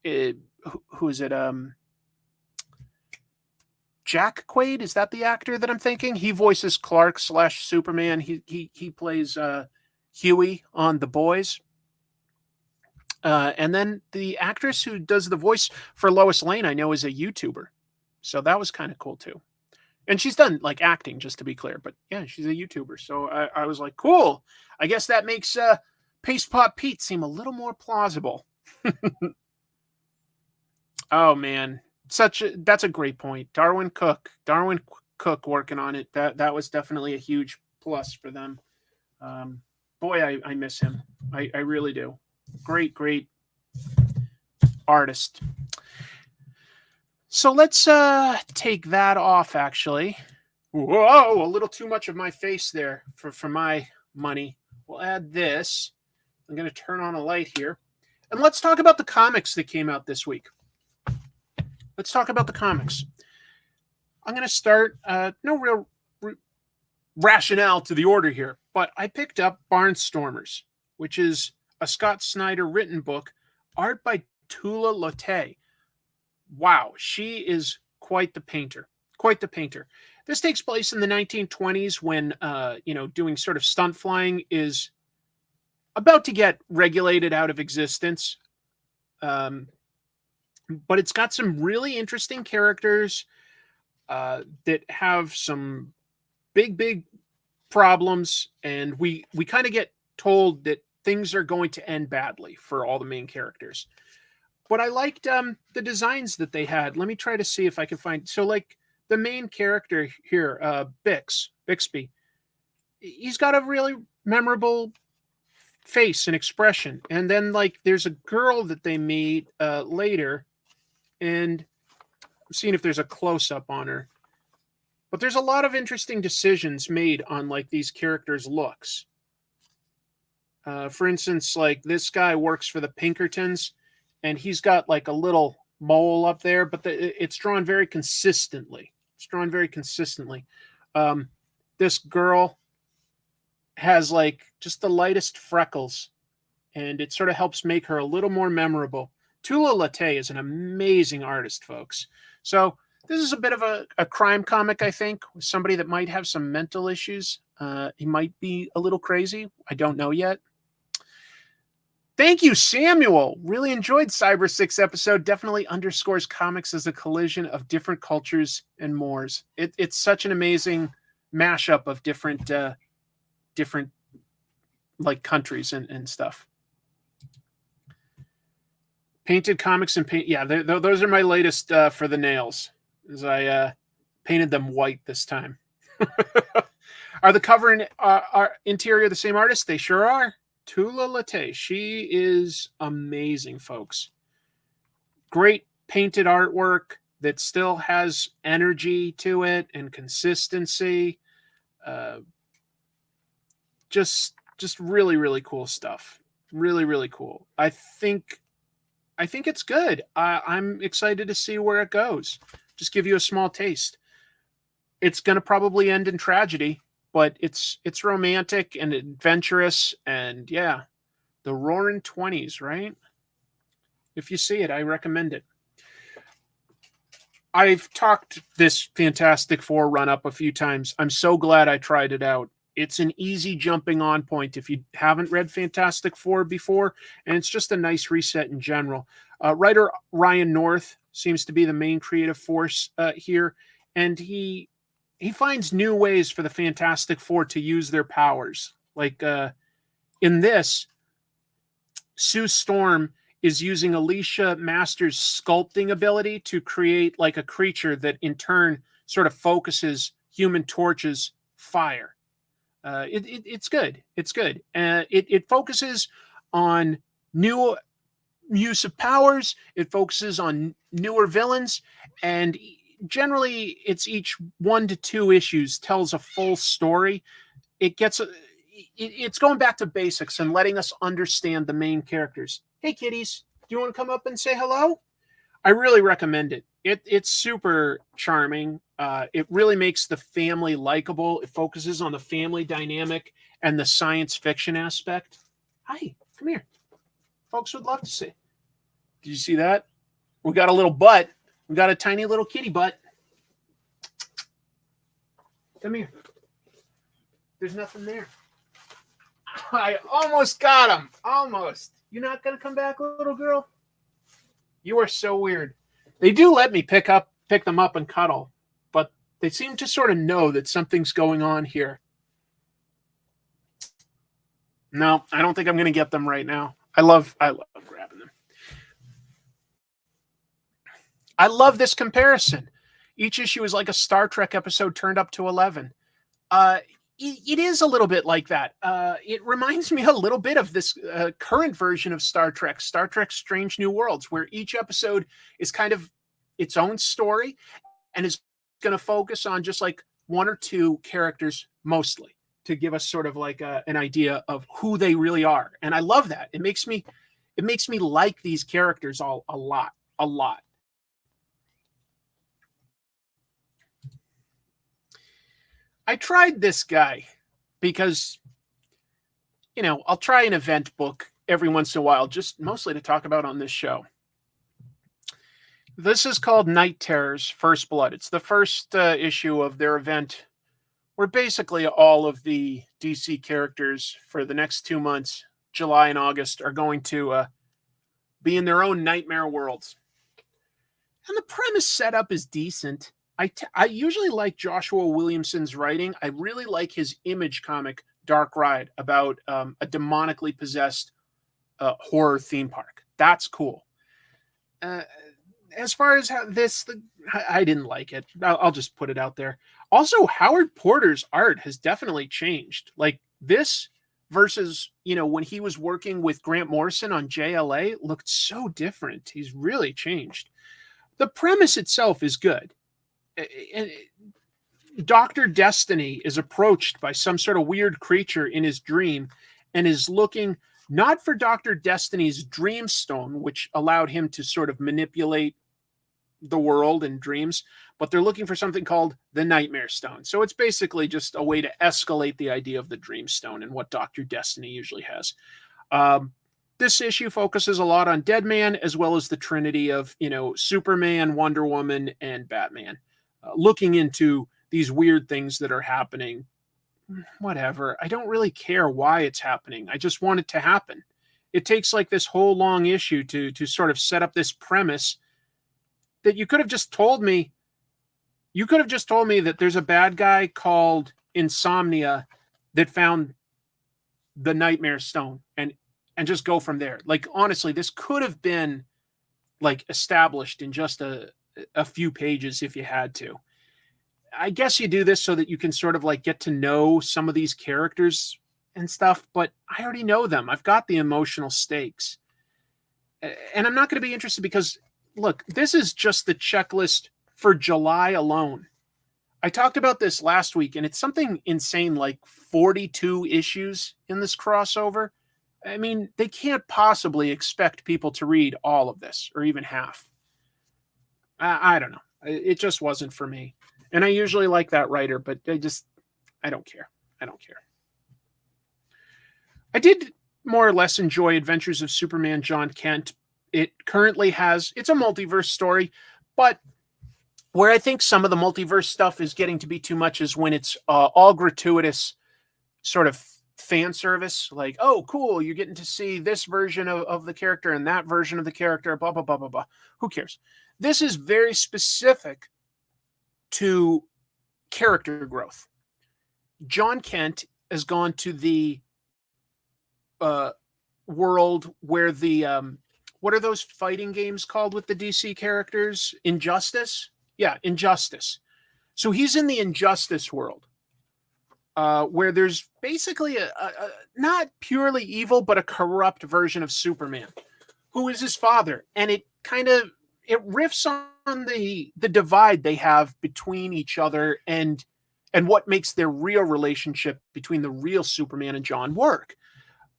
is it? Jack Quaid, is that the actor that I'm thinking? He voices Clark / Superman. He plays Huey on The Boys. And then the actress who does the voice for Lois Lane, I know, is a YouTuber. So that was kind of cool too. And she's done like acting, just to be clear. But yeah, she's a YouTuber. So I was like, cool. I guess that makes Paste Pot Pete seem a little more plausible. Oh man, that's a great point. Darwin Cook working on it. That was definitely a huge plus for them. Boy, I miss him. I really do. Great artist. So let's take that off, actually. Whoa, a little too much of my face there for my money. We'll add this. I'm going to turn on a light here. And let's talk about the comics that came out this week. Let's talk about the comics. I'm going to start, no real rationale to the order here, but I picked up Barnstormers, which is a Scott Snyder written book, art by Tula Lotay. Wow, she is quite the painter. Quite the painter. This takes place in the 1920s when, doing sort of stunt flying is about to get regulated out of existence. But it's got some really interesting characters that have some big problems, and we kind of get told that things are going to end badly for all the main characters. But I liked the designs that they had. Let me try to see if I can find. So, like the main character here, Bixby, he's got a really memorable face and expression. And then, like, there's a girl that they meet later, and I'm seeing if there's a close up on her. But there's a lot of interesting decisions made on like these characters' looks. For instance, like this guy works for the Pinkertons, and he's got like a little mole up there, but it's drawn very consistently. It's drawn very consistently. This girl has like just the lightest freckles, and it sort of helps make her a little more memorable. Tula Lotay is an amazing artist, folks. So this is a bit of a crime comic, I think, with somebody that might have some mental issues. He might be a little crazy. I don't know yet. Thank you, Samuel. Really enjoyed Cyber 6 episode. Definitely underscores comics as a collision of different cultures and mores. It's such an amazing mashup of different like countries and stuff. Painted comics and paint. Yeah, those are my latest for the nails. As I painted them white this time. Are the cover and interior the same artist? They sure are. Tula Lotay. She is amazing, folks. Great painted artwork that still has energy to it and consistency. Just really cool stuff. Really cool. I think it's good. I'm excited to see where it goes. Just give you a small taste. It's going to probably end in tragedy, but it's romantic and adventurous, and yeah, the roaring 20s, right? If you see it, I recommend it. I've talked this Fantastic Four run up a few times. I'm so glad I tried it out. It's an easy jumping on point if you haven't read Fantastic Four before, and it's just a nice reset in general. Writer Ryan North seems to be the main creative force here, and he finds new ways for the Fantastic Four to use their powers. Like in this, Sue Storm is using Alicia Masters' sculpting ability to create like a creature that in turn sort of focuses Human Torch's fire. It's good. It's good. It focuses on new use of powers. It focuses on newer villains, and generally it's each 1 to 2 issues tells a full story. It's going back to basics and letting us understand the main characters. Hey kitties, do you want to come up and say hello? I really recommend it. It's super charming. It really makes the family likable. It focuses on the family dynamic and the science fiction aspect. Hi, come here. Folks would love to see. Did you see that? We got a little butt. We got a tiny little kitty butt. Come here. There's nothing there. I almost got him. Almost. You're not going to come back, little girl? You are so weird. They do let me pick them up and cuddle, but they seem to sort of know that something's going on here. No, I don't think I'm going to get them right now. I love grabbing them. I love this comparison. Each issue is like a Star Trek episode turned up to 11. It is a little bit like that. It reminds me a little bit of this current version of Star Trek Strange New Worlds, where each episode is kind of its own story and is going to focus on just like 1 or 2 characters mostly to give us sort of like an idea of who they really are. And I love that. It makes me like these characters a lot. I tried this guy because, I'll try an event book every once in a while, just mostly to talk about on this show. This is called Night Terrors First Blood. It's the first issue of their event where basically all of the DC characters for the next 2 months July and August are going to be in their own nightmare worlds. And the premise setup is decent. I usually like Joshua Williamson's writing. I really like his Image comic, Dark Ride, about a demonically possessed horror theme park. That's cool. As far as how I didn't like it. I'll just put it out there. Also, Howard Porter's art has definitely changed. Like this versus, when he was working with Grant Morrison on JLA looked so different. He's really changed. The premise itself is good. Dr. Destiny is approached by some sort of weird creature in his dream and is looking not for Dr. Destiny's dream stone, which allowed him to sort of manipulate the world and dreams, but they're looking for something called the Nightmare Stone. So it's basically just a way to escalate the idea of the dream stone and what Dr. Destiny usually has. This issue focuses a lot on Deadman, as well as the trinity of, Superman, Wonder Woman, and Batman, looking into these weird things that are happening. Whatever. I don't really care why it's happening. I just want it to happen. It takes like this whole long issue to sort of set up this premise that you could have just told me. You could have just told me that there's a bad guy called Insomnia that found the Nightmare Stone and just go from there. Like, honestly, this could have been like established in just a few pages if you had to. I guess you do this so that you can sort of like get to know some of these characters and stuff, but I already know them. I've got the emotional stakes. And I'm not going to be interested because, look, this is just the checklist for July alone. I talked about this last week, and it's something insane like 42 issues in this crossover. I mean, they can't possibly expect people to read all of this or even half. I don't know. It just wasn't for me. And I usually like that writer, but I don't care. I don't care. I did more or less enjoy Adventures of Superman John Kent. It currently it's a multiverse story, but where I think some of the multiverse stuff is getting to be too much is when it's all gratuitous sort of fan service. Like, oh, cool, you're getting to see this version of the character and that version of the character, blah, blah, blah, blah, blah. Who cares? This is very specific to character growth. John Kent has gone to the world where the what are those fighting games called with the DC characters? Injustice? Yeah, Injustice. So he's in the Injustice world, where there's basically a not purely evil, but a corrupt version of Superman, who is his father. And it riffs on the divide they have between each other and what makes their real relationship between the real Superman and John work.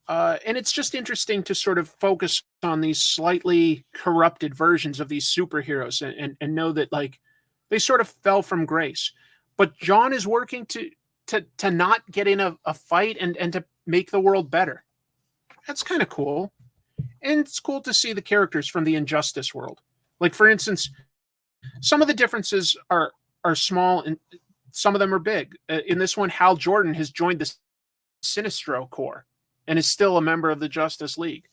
And it's just interesting to sort of focus on these slightly corrupted versions of these superheroes and know that like they sort of fell from grace. But John is working to not get in a fight and to make the world better. That's kind of cool. And it's cool to see the characters from the Injustice world. Like, for instance, some of the differences are small and some of them are big. In this one, Hal Jordan has joined the Sinestro Corps and is still a member of the Justice League.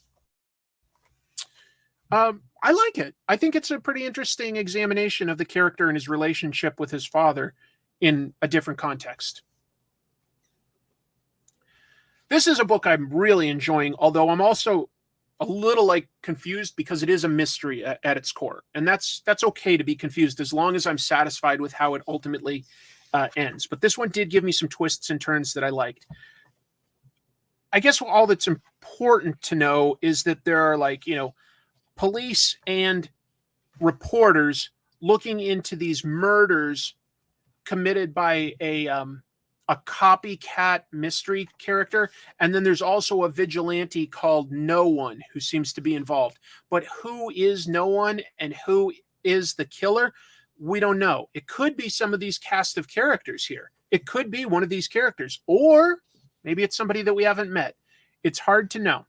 I like it. I think it's a pretty interesting examination of the character and his relationship with his father in a different context. This is a book I'm really enjoying, although I'm also a little like confused because it is a mystery at its core. And that's okay to be confused as long as I'm satisfied with how it ultimately ends. But this one did give me some twists and turns that I liked. I guess all that's important to know is that there are like, police and reporters looking into these murders committed by a copycat mystery character. And then there's also a vigilante called No One who seems to be involved. But who is No One and who is the killer? We don't know. It could be some of these cast of characters here. It could be one of these characters, or maybe it's somebody that we haven't met. It's hard to know.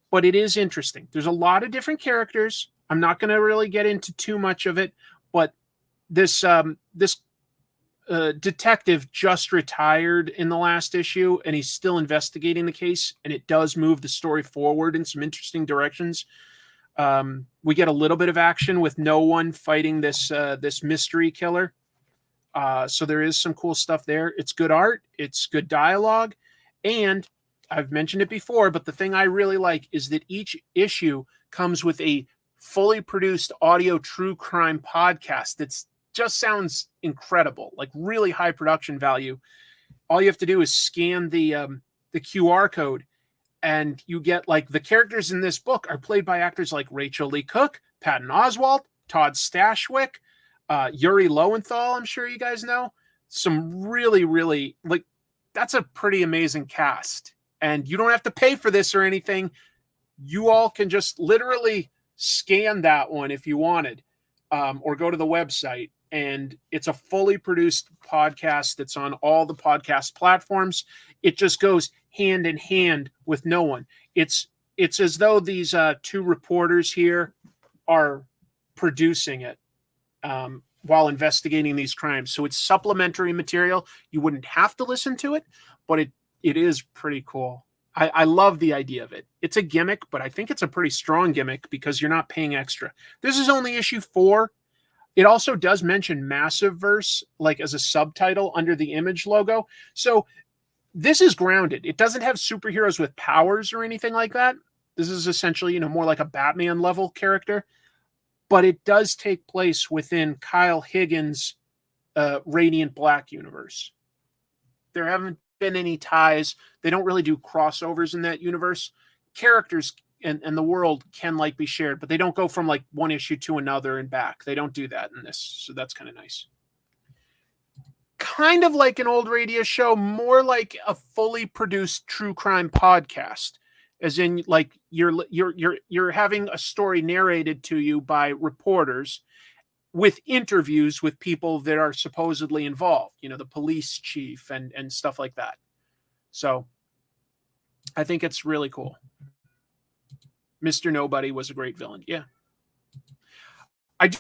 But it is interesting. There's a lot of different characters. I'm not going to really get into too much of it, but this detective just retired in the last issue, and he's still investigating the case, and it does move the story forward in some interesting directions. We get a little bit of action with no one fighting this mystery killer. So there is some cool stuff there. It's good art. It's good dialogue. And I've mentioned it before, but the thing I really like is that each issue comes with a fully produced audio true crime podcast that's just sounds incredible, like really high production value. All you have to do is scan the QR code, and you get like the characters in this book are played by actors like Rachel Lee Cook, Patton Oswalt, Todd Stashwick, Yuri Lowenthal. I'm sure you guys know. Some really, really like that's a pretty amazing cast, and you don't have to pay for this or anything. You all can just literally scan that one if you wanted, or go to the website. And it's a fully produced podcast that's on all the podcast platforms. It just goes hand in hand with no one. It's as though these two reporters here are producing it while investigating these crimes. So it's supplementary material. You wouldn't have to listen to it, but it is pretty cool. I love the idea of it. It's a gimmick, but I think it's a pretty strong gimmick because you're not paying extra. This is only issue 4. It also does mention Massive Verse, like as a subtitle under the Image logo. So this is grounded. It doesn't have superheroes with powers or anything like that. This is essentially, more like a Batman level character, but it does take place within Kyle Higgins' Radiant Black universe. There haven't been any ties. They don't really do crossovers in that universe. Characters and the world can like be shared, but they don't go from like one issue to another and back. They don't do that in this. So that's kind of nice. Kind of like an old radio show, more like a fully produced true crime podcast, as in like you're having a story narrated to you by reporters with interviews with people that are supposedly involved, the police chief and stuff like that. So I think it's really cool. Mr. Nobody was a great villain. Yeah. I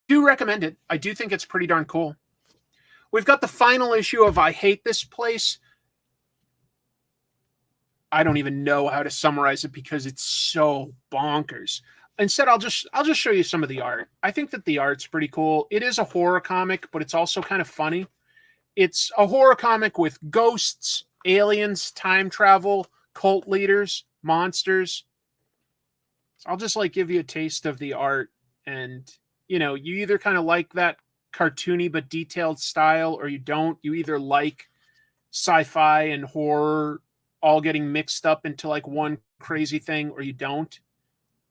do recommend it. I do think it's pretty darn cool. We've got the final issue of I Hate This Place. I don't even know how to summarize it because it's so bonkers. Instead, I'll just show you some of the art. I think that the art's pretty cool. It is a horror comic, but it's also kind of funny. It's a horror comic with ghosts, aliens, time travel, cult leaders, monsters. I'll just like give you a taste of the art, and you either kind of like that cartoony but detailed style, or you don't. You either like sci-fi and horror all getting mixed up into like one crazy thing, or you don't.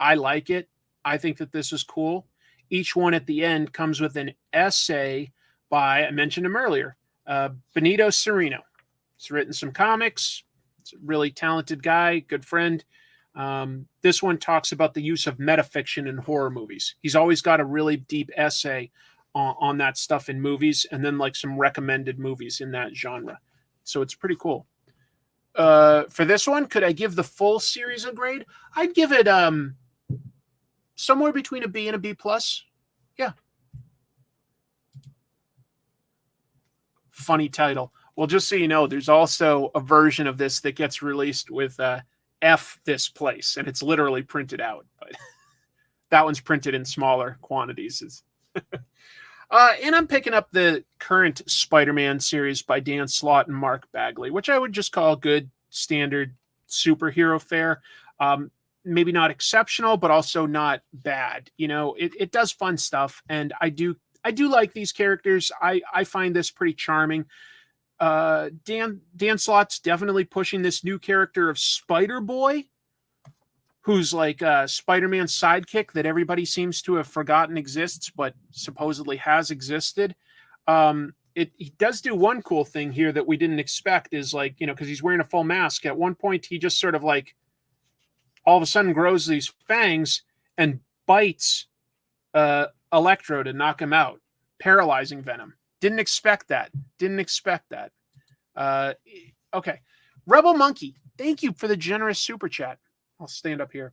I like it. I think that this is cool. Each one at the end comes with an essay by, I mentioned him earlier, Benito Cereno. He's written some comics. He's a really talented guy, good friend. This one talks about the use of metafiction in horror movies. He's always got a really deep essay on that stuff in movies, and then like some recommended movies in that genre. So it's pretty cool. For this one, could I give the full series a grade? I'd give it somewhere between a B and a B plus. Yeah. Funny title. Well, just so you know, there's also a version of this that gets released with F This Place, and it's literally printed out, but that one's printed in smaller quantities. And I'm picking up the current Spider-Man series by Dan Slott and Mark Bagley, which I would just call good standard superhero fare. Maybe not exceptional, but also not bad. It does fun stuff, and I do like these characters. I find this pretty charming. Dan Slott's definitely pushing this new character of Spider-Boy, who's like a Spider-Man's sidekick that everybody seems to have forgotten exists, but supposedly has existed. He does do one cool thing here that we didn't expect is like, because he's wearing a full mask. At one point, he just sort of like all of a sudden grows these fangs and bites Electro to knock him out, paralyzing Venom. Didn't expect that. Okay. Rebel Monkey, thank you for the generous super chat. I'll stand up here.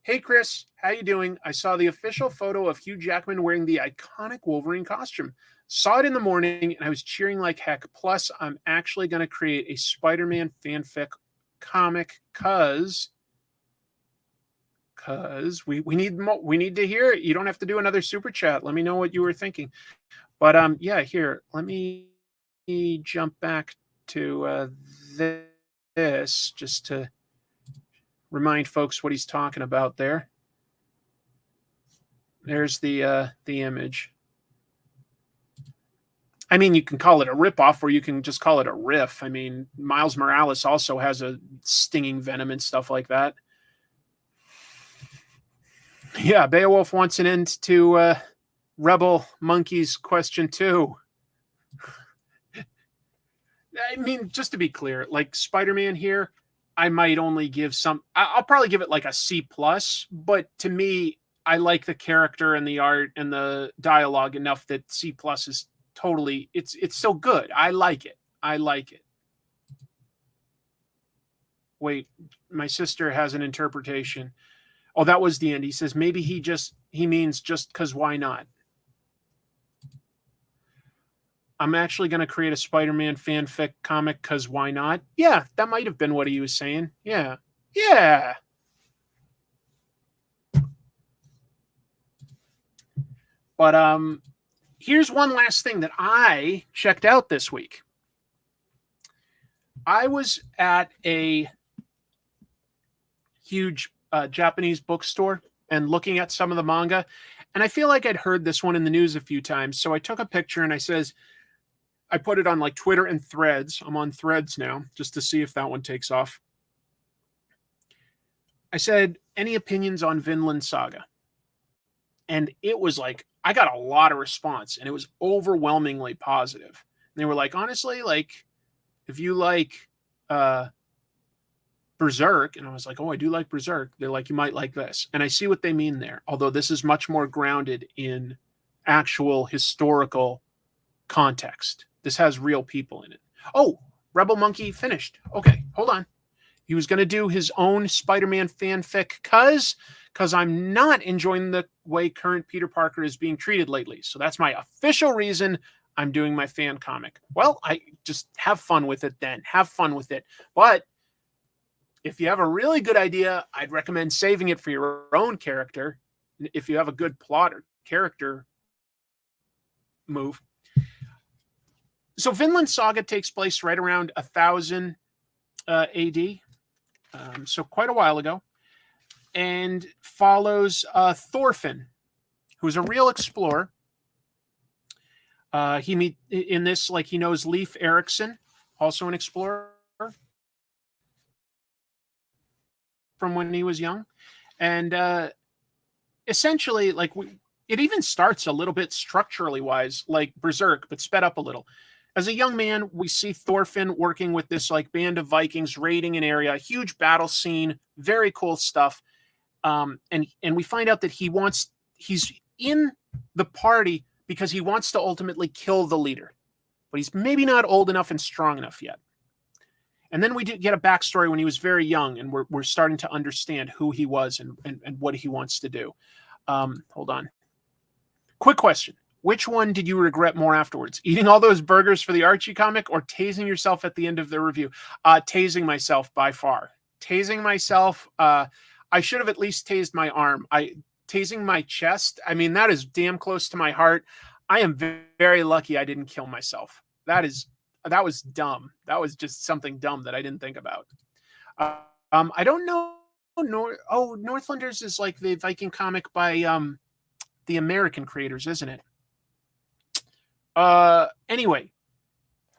Hey, Chris, how you doing? I saw the official photo of Hugh Jackman wearing the iconic Wolverine costume. Saw it in the morning, and I was cheering like heck. Plus, I'm actually going to create a Spider-Man fanfic comic because we need to hear it. You don't have to do another super chat. Let me know what you were thinking. But yeah, here, let me jump back to this just to remind folks what he's talking about there. There's the image. I mean, you can call it a ripoff, or you can just call it a riff. I mean, Miles Morales also has a stinging venom and stuff like that. Yeah, Beowulf wants an end to Rebel Monkey's question too. I mean, just to be clear, like Spider-Man here, I might only give I'll probably give it like a C+, but to me, I like the character and the art and the dialogue enough that C+ is totally, it's so good. I like it. Wait, my sister has an interpretation. Oh, that was the end. He says maybe he means just because why not? I'm actually going to create a Spider-Man fanfic comic because why not? Yeah, that might have been what he was saying. Yeah. But here's one last thing that I checked out this week. I was at a huge Japanese bookstore and looking at some of the manga, and I feel like I'd heard this one in the news a few times. So I took a picture and I put it on like Twitter and Threads. I'm on Threads now just to see if that one takes off. I said, any opinions on Vinland Saga? And it was like, I got a lot of response, and it was overwhelmingly positive. And they were like, honestly, like, if you like Berserk, and I was like, oh, I do like Berserk. They're like, you might like this. And I see what they mean there, although this is much more grounded in actual historical context. This has real people in it. Oh, Rebel Monkey finished. Okay, hold on. He was going to do his own Spider-Man fanfic because I'm not enjoying the way current Peter Parker is being treated lately. So that's my official reason I'm doing my fan comic. Well, I just have fun with it then. Have fun with it. But if you have a really good idea, I'd recommend saving it for your own character. If you have a good plot or character move. So Vinland Saga takes place right around 1000 AD. So quite a while ago, and follows Thorfinn, who's a real explorer. He knows Leif Erikson, also an explorer from when he was young, and essentially, it even starts a little bit structurally wise, like Berserk, but sped up a little. As a young man, we see Thorfinn working with this like band of Vikings raiding an area, huge battle scene, very cool stuff. And we find out that he's in the party because he wants to ultimately kill the leader, but he's maybe not old enough and strong enough yet. And then we do get a backstory when he was very young, and we're starting to understand who he was and what he wants to do. Hold on. Quick question. Which one did you regret more afterwards? Eating all those burgers for the Archie comic or tasing yourself at the end of the review? Tasing myself by far. Tasing myself. I should have at least tased my arm. Tasing my chest. I mean, that is damn close to my heart. I am very lucky I didn't kill myself. That was dumb. That was just something dumb that I didn't think about. I don't know. Northlanders is like the Viking comic by the American creators, isn't it? Anyway,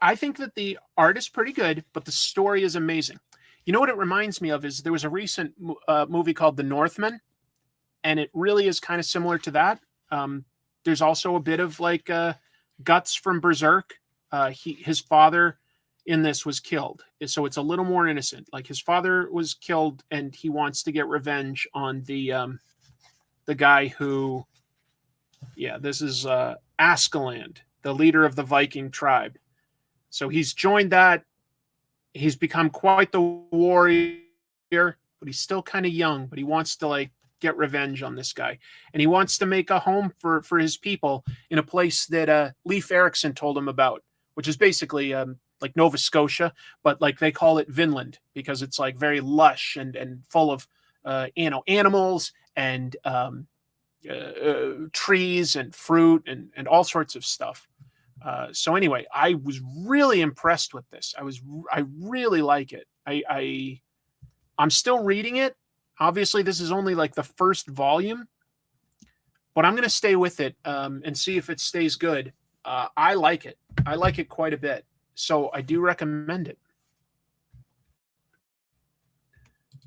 I think that the art is pretty good, but the story is amazing. You know what it reminds me of is there was a recent movie called The Northman, and it really is kind of similar to that. There's also a bit of like guts from Berserk. His father in this was killed, so it's a little more innocent. Like his father was killed, and he wants to get revenge on the guy who, this is Askeland, the leader of the Viking tribe. So he's joined that. He's become quite the warrior, but he's still kind of young, but he wants to like get revenge on this guy, and he wants to make a home for his people in a place that Leif Erikson told him about, which is basically like Nova Scotia, but like they call it Vinland because it's like very lush and full of animals and trees and fruit and all sorts of stuff. So anyway, I was really impressed with this. I really like it. I'm still reading it. Obviously, this is only like the first volume, but I'm going to stay with it and see if it stays good. I like it. I like it quite a bit. So I do recommend it.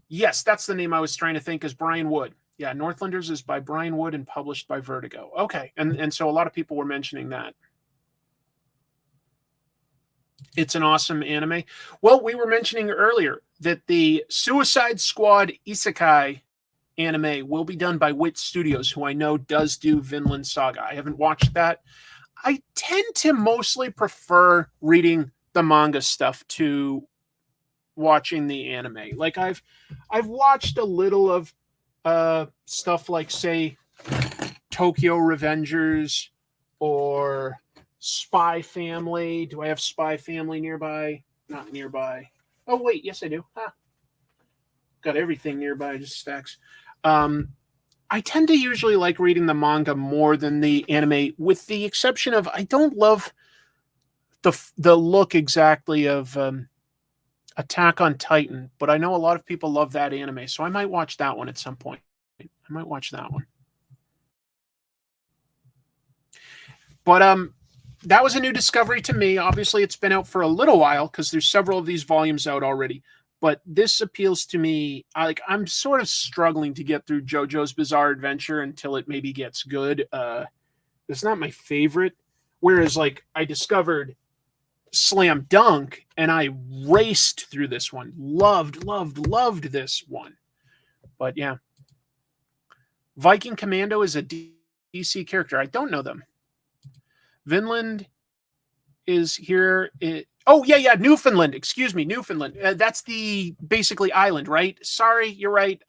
Yes, that's the name I was trying to think, is Brian Wood. Yeah, Northlanders is by Brian Wood and published by Vertigo. Okay, and so a lot of people were mentioning that. It's an awesome anime. Well, we were mentioning earlier that the Suicide Squad Isekai anime will be done by Wit Studios, who I know does do Vinland Saga. I haven't watched that. I tend to mostly prefer reading the manga stuff to watching the anime. Like I've watched a little of stuff like, say, Tokyo Revengers or Spy Family. Do I have Spy Family nearby? Not nearby. Oh wait, yes I do. Got everything nearby, just stacks. I tend to usually like reading the manga more than the anime, with the exception of I don't love the look exactly of Attack on Titan, but I know a lot of people love that anime, so I might watch that one at some point. I might watch that one. But that was a new discovery to me. Obviously, it's been out for a little while because there's several of these volumes out already. But this appeals to me. I'm sort of struggling to get through JoJo's Bizarre Adventure until it maybe gets good. It's not my favorite. Whereas, like, I discovered Slam Dunk and I raced through this one. Loved this one. But yeah. Viking Commando is a DC character. I don't know them. Vinland is here. Newfoundland. Excuse me, Newfoundland. That's the basically island, right? Sorry, you're right.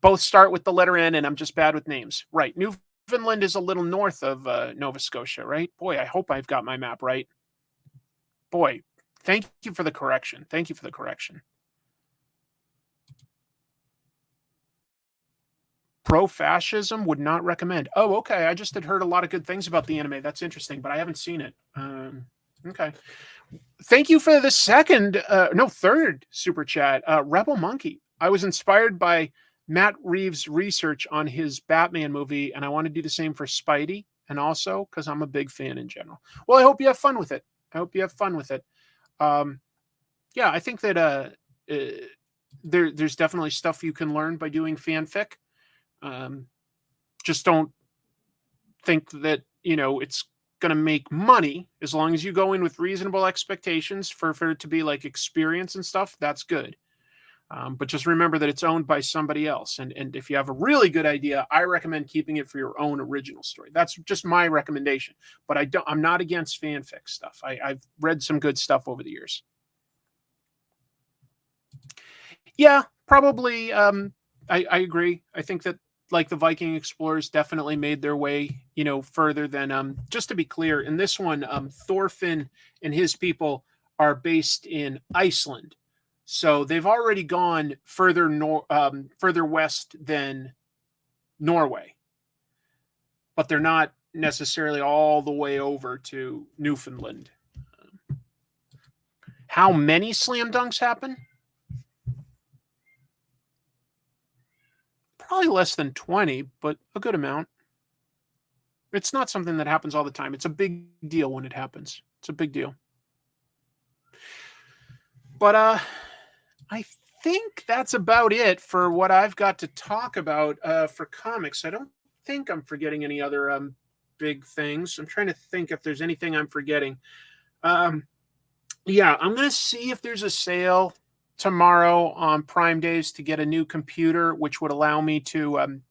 Both start with the letter N, and I'm just bad with names. Right. Newfoundland is a little north of Nova Scotia, right? Boy, I hope I've got my map right. Boy, thank you for the correction. Thank you for the correction. Pro-fascism would not recommend. Oh, okay. I just had heard a lot of good things about the anime. That's interesting, but I haven't seen it. Okay. Thank you for the third super chat. Rebel Monkey. I was inspired by Matt Reeves' research on his Batman movie, and I want to do the same for Spidey, and also because I'm a big fan in general. Well, I hope you have fun with it. Yeah, I think that there's definitely stuff you can learn by doing fanfic. Just don't think that, it's going to make money. As long as you go in with reasonable expectations for it to be like experience and stuff, that's good. But just remember that it's owned by somebody else. And if you have a really good idea, I recommend keeping it for your own original story. That's just my recommendation. But I'm not against fanfic stuff. I've read some good stuff over the years. Yeah, probably. I agree. I think that, like, the Viking explorers definitely made their way, further than, just to be clear, in this one, Thorfinn and his people are based in Iceland. So they've already gone further west than Norway. But they're not necessarily all the way over to Newfoundland. How many slam dunks happen? Probably less than 20, but a good amount. It's not something that happens all the time. It's a big deal when it happens. It's a big deal. But I think that's about it for what I've got to talk about for comics. I don't think I'm forgetting any other big things. I'm trying to think if there's anything I'm forgetting. Yeah, I'm going to see if there's a sale tomorrow on Prime Days to get a new computer, which would allow me to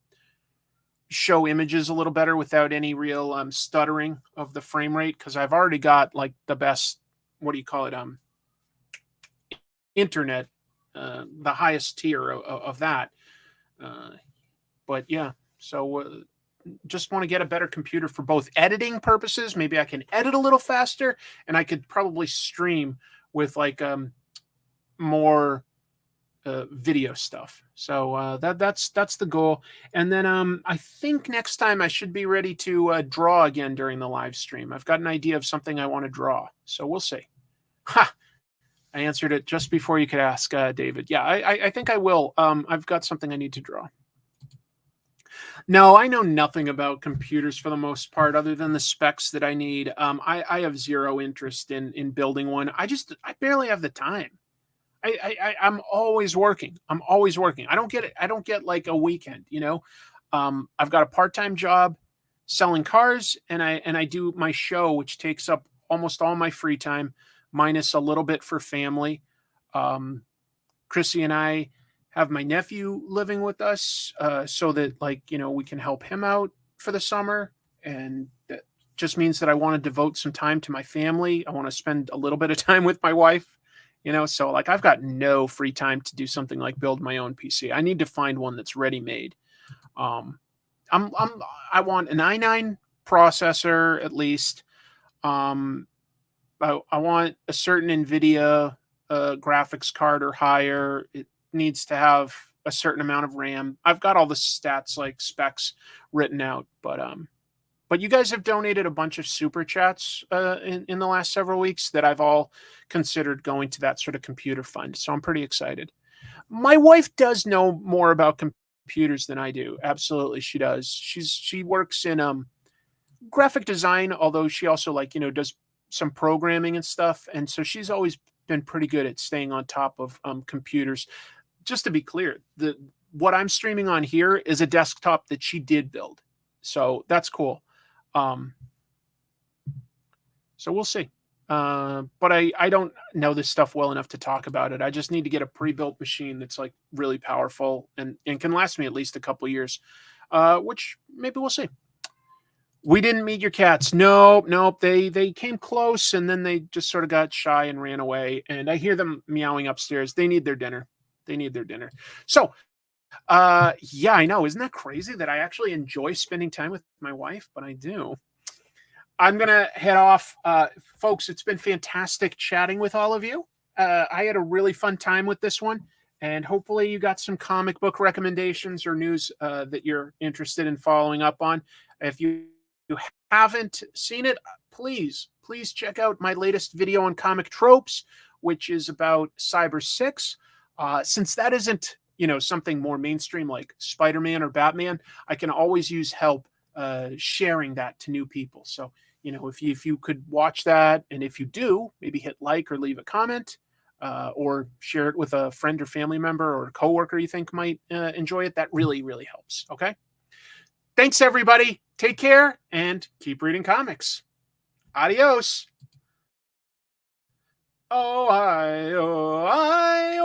show images a little better without any real stuttering of the frame rate, because I've already got like the best, internet, the highest tier of that. But yeah, so just want to get a better computer for both editing purposes. Maybe I can edit a little faster, and I could probably stream with like more video stuff. So that's the goal. And then I think next time I should be ready to draw again during the live stream. I've got an idea of something I want to draw, so we'll see. Ha! I answered it just before you could ask, David. Yeah, I think I will. I've got something I need to draw. No, I know nothing about computers for the most part, other than the specs that I need. I have zero interest in building one. I barely have the time. I'm always working. I'm always working. I don't get it. I don't get like a weekend, you know. I've got a part-time job selling cars, and I do my show, which takes up almost all my free time, minus a little bit for family. Chrissy and I have my nephew living with us, so that, like, you know, we can help him out for the summer. And that just means that I want to devote some time to my family. I want to spend a little bit of time with my wife, you know. So like, I've got no free time to do something like build my own PC. I need to find one that's ready made. I want an i9 processor at least. I want a certain NVIDIA graphics card or higher. It needs to have a certain amount of RAM. I've got all the stats, like specs, written out, but you guys have donated a bunch of super chats in the last several weeks that I've all considered going to that sort of computer fund. So I'm pretty excited. My wife does know more about computers than I do. Absolutely, she does. She works in graphic design, although she also, like, you know, does some programming and stuff. And so she's always been pretty good at staying on top of computers. Just to be clear, what I'm streaming on here is a desktop that she did build. So that's cool. So we'll see. But I don't know this stuff well enough to talk about it. I just need to get a pre-built machine that's like really powerful and can last me at least a couple years, which maybe we'll see. We didn't meet your cats. Nope. They came close, and then they just sort of got shy and ran away. And I hear them meowing upstairs. They need their dinner. So, yeah, I know. Isn't that crazy that I actually enjoy spending time with my wife? But I do. I'm going to head off. Folks, it's been fantastic chatting with all of you. I had a really fun time with this one. And hopefully you got some comic book recommendations or news that you're interested in following up on. If you haven't seen it, please check out my latest video on comic tropes, which is about Cyber 6. Since that isn't, you know, something more mainstream like Spider-Man or Batman, I can always use help sharing that to new people. So, you know, if you could watch that, and if you do, maybe hit like or leave a comment, or share it with a friend or family member or a coworker you think might enjoy it. That really, really helps. Okay. Thanks, everybody. Take care and keep reading comics. Adios. Oh, I